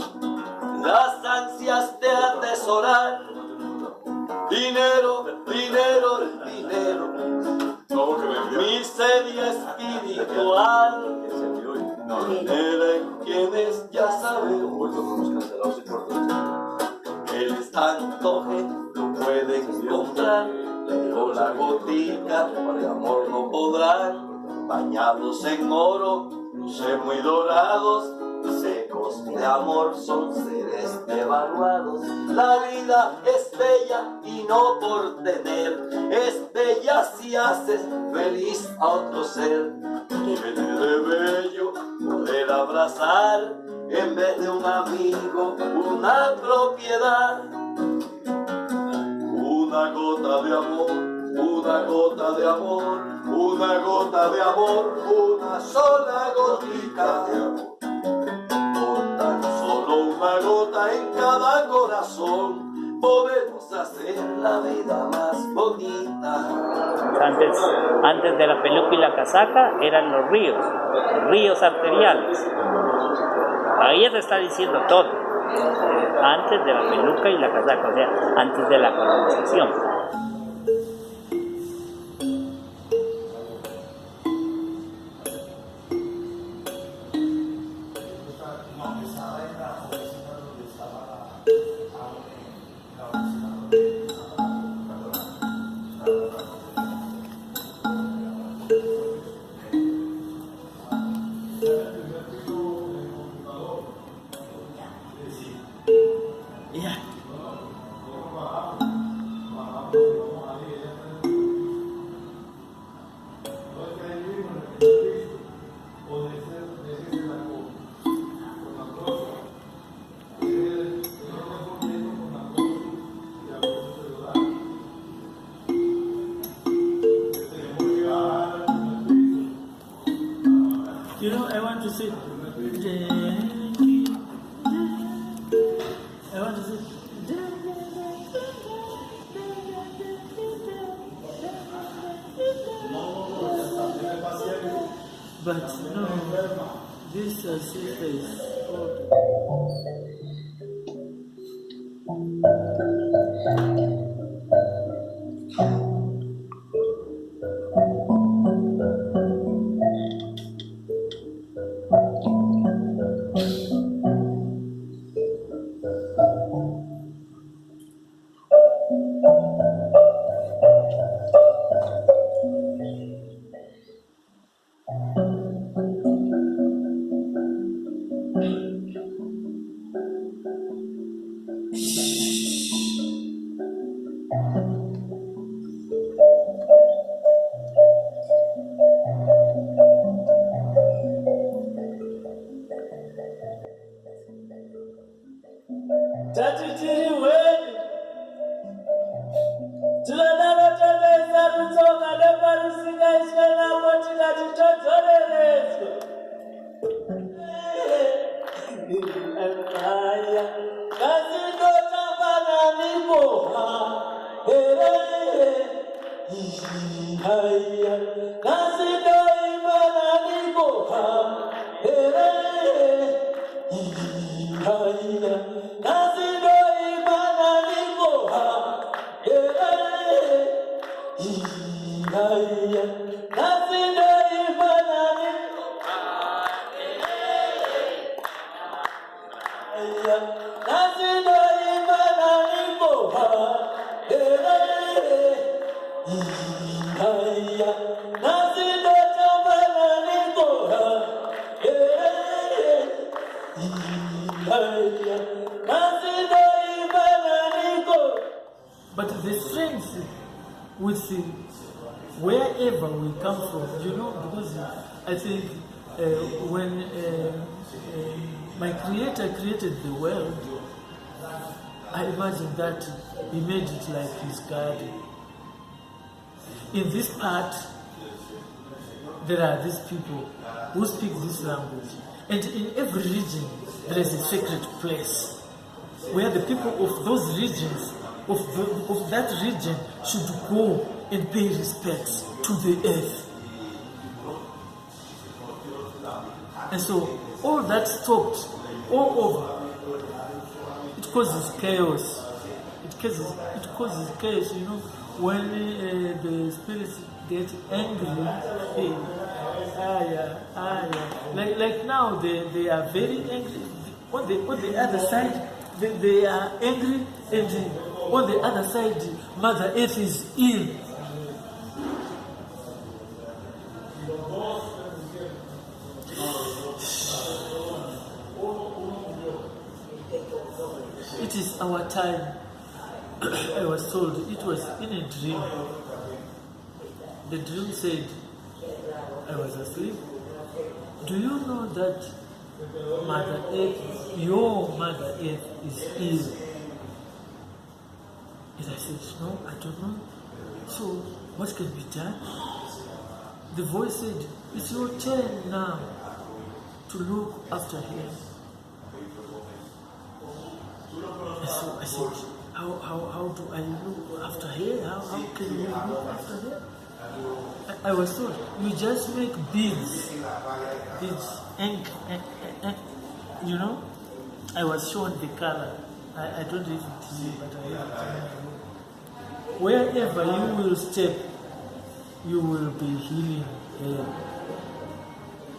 Las ansias de atesorar, dinero, dinero, dinero, miseria espiritual. Dinero en quienes ya sabemos que el antoje lo pueden comprar, pero la gotica de amor no podrán. Bañados en oro, luce muy dorados, secos de amor son seres devaluados. La vida es bella y no por tener, es bella si haces feliz a otro ser. Tiene de bello poder abrazar en vez de un amigo una propiedad. Una gota de amor, una gota de amor, una gota de amor, una sola gotica de amor. Por tan solo una gota en cada corazón, podemos hacer la vida más bonita. Antes de la peluca y la casaca eran los ríos arteriales. Ahí ya te está diciendo todo. Antes de la peluca y la casaca, o sea, antes de la colonización. You know, I want to say, but no, this sister is but the strength with wherever we come from, you know, because I think when my Creator created the world, I imagine that He made it like His garden. In this part, there are these people who speak this language, and in every region there is a sacred place where the people of those regions, of that region, should go and pay respects to the earth. And so all that stopped all over. It causes chaos. It causes chaos, you know, when the spirits get angry. Like now they are very angry. On the other side, they are angry, and on the other side, Mother Earth is ill. It is our time. I was told it was in a dream. The dream said, I was asleep. Do you know that Mother Earth, your Mother Earth, is ill? And I said, no, I don't know. So what can be done? The voice said, it's your turn now to look after her. so I said, how do I look after her? How can you look after her? I was told, you just make beads, ink, you know. I was shown the color. I don't know if it's me, but I have it. Wherever you will step, you will be healing her.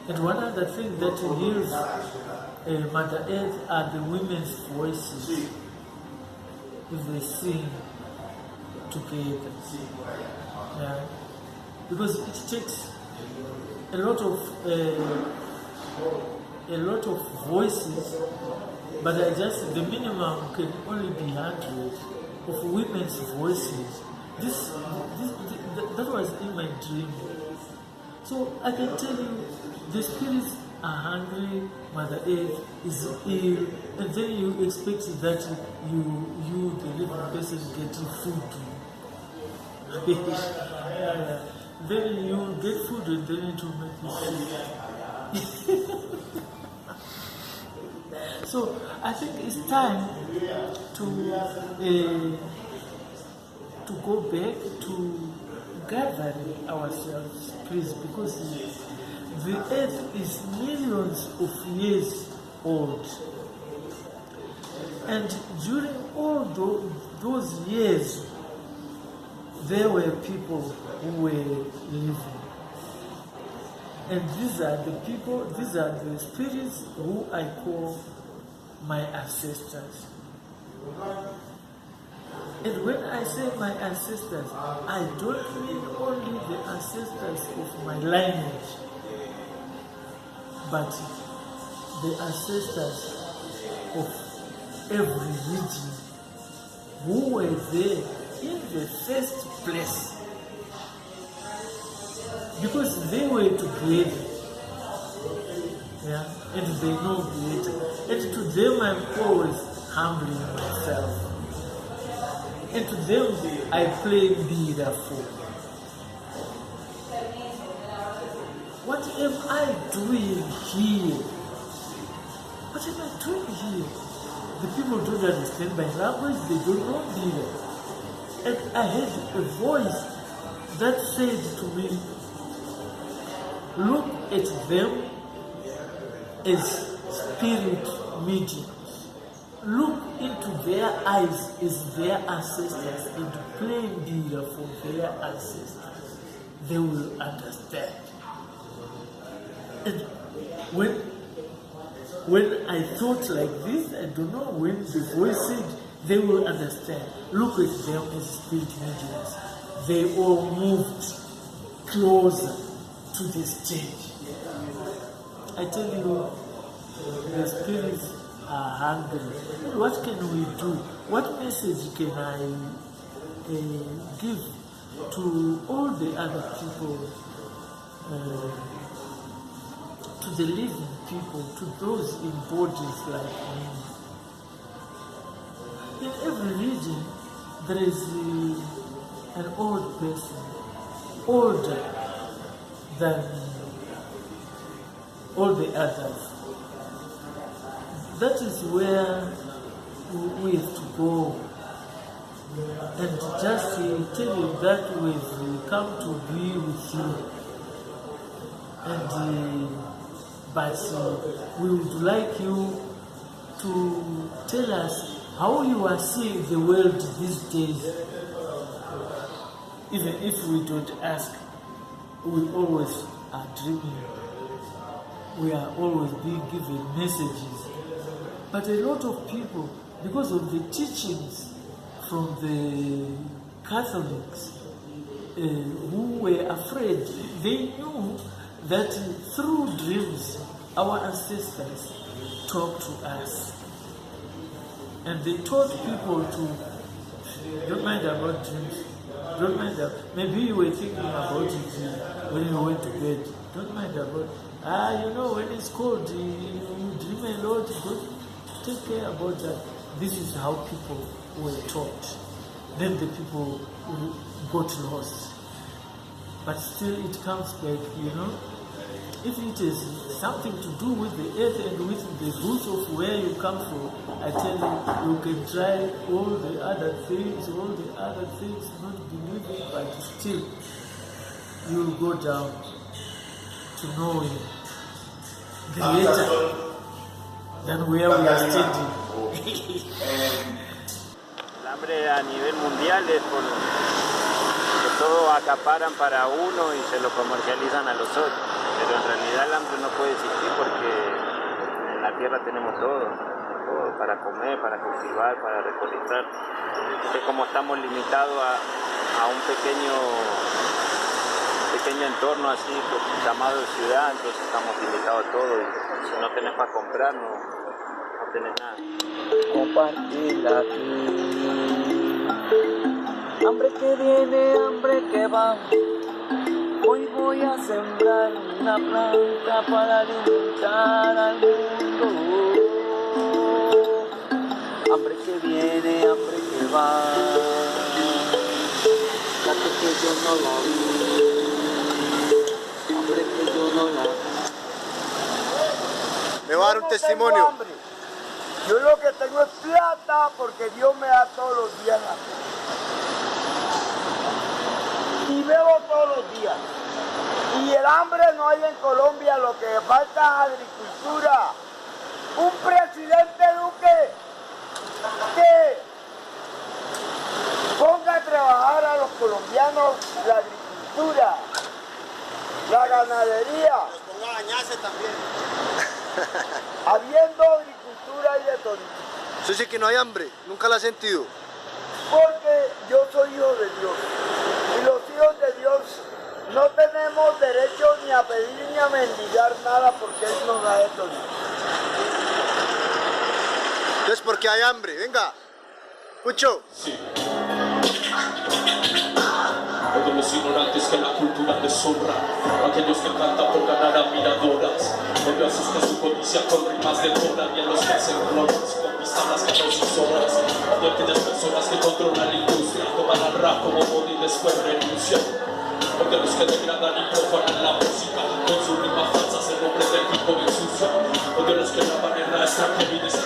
And one other thing that heals Mother Earth are the women's voices. If they sing together. Yeah. Because it takes a lot of voices, but the minimum can only be 100 of women's voices. That was in my dream. So I can tell you, the spirits are hungry, Mother Earth is ill, and then you expect that you the living person, get food. Then you get food and then it will make you sick. So I think it's time to go back to gathering ourselves, please, because the earth is millions of years old. And during all those years, there were people who were living. And these are the spirits who I call my ancestors. And when I say my ancestors, I don't mean only the ancestors of my lineage, but the ancestors of every region who were there in the first place. Because they were together, yeah, and they know better. And to them I'm always humbling myself. And to them I play Bida for. What am I doing here? What am I doing here? The people don't understand my language, they don't know Bida. And I heard a voice that said to me, look at them as spirit mediums. Look into their eyes as their ancestors and play Bida for their ancestors. They will understand. And when I thought like this, I don't know, when the voice said, they will understand. Look at them as spirit mediums. They all moved closer to the stage. I tell you, the spirits are hungry. What can we do? What message can I give to all the other people, to the living people, to those in bodies like me? In every region, there is an old person, older than all the others. That is where we have to go and just tell you that we've come to be with you. And but we would like you to tell us how you are seeing the world these days. Even if we don't ask, we always are dreaming. We are always being given messages. But a lot of people, because of the teachings from the Catholics, who were afraid, they knew that through dreams, our ancestors talked to us. And they taught people to, don't mind about dreams, don't mind that. Maybe you were thinking about it when you went to bed. Don't mind about it. You know, when it's cold, you dream a lot, don't take care about that. This is how people were taught. Then the people got lost. But still it comes back, you know. if it has something to do with the earth and with the roots of where you come from, I tell you, you can try all the other things, not believing, but still, you will go down to knowing greater than where we are standing. El hambre a nivel mundial es por que todo acaparan para uno y se lo comercializan a los otros, pero en realidad el hambre no puede existir porque en la tierra tenemos todo para comer, para cultivar, para recolectar. Entonces, como estamos limitados a un pequeño entorno así pues, llamado ciudad, entonces estamos limitados a todo y si no tenés para comprar no tenés nada. Compartir aquí. Hambre que viene, hambre que va. Hoy voy a sembrar una planta para alimentar al mundo. Hambre que viene, hambre que va. Fíjate que yo no la vi. Hambre que yo no la vi. Me va a dar un testimonio. Yo lo que tengo es plata porque Dios me da todos los días la plata. Y bebo todos los días. Y el hambre no hay en Colombia, lo que falta es agricultura. Un presidente Duque que ponga a trabajar a los colombianos la agricultura, la ganadería. Los ponga a bañarse también. Habiendo agricultura y de todo. Eso sí que no hay hambre, nunca la he sentido. Porque yo soy hijo de Dios. Y los hijos de Dios no tenemos derecho ni a pedir ni a mendigar nada porque Él nos da de todo. Entonces, ¿por qué hay hambre? Venga, Pucho. Sí. Oye, los ignorantes que la cultura deshonra, aquellos que cantan por ganar admiradoras, odio asusta su codicia con rimas de Torah y a los que hacen glorias con pistolas que no sus horas, odio a aquellas personas que controlan la industria, toman al rap como moda y después renuncian, odio a los que degradan y profanan la música con sus rimas falsas en nombre del tipo de sucio, odio a los que lavan en la extranjería y dicen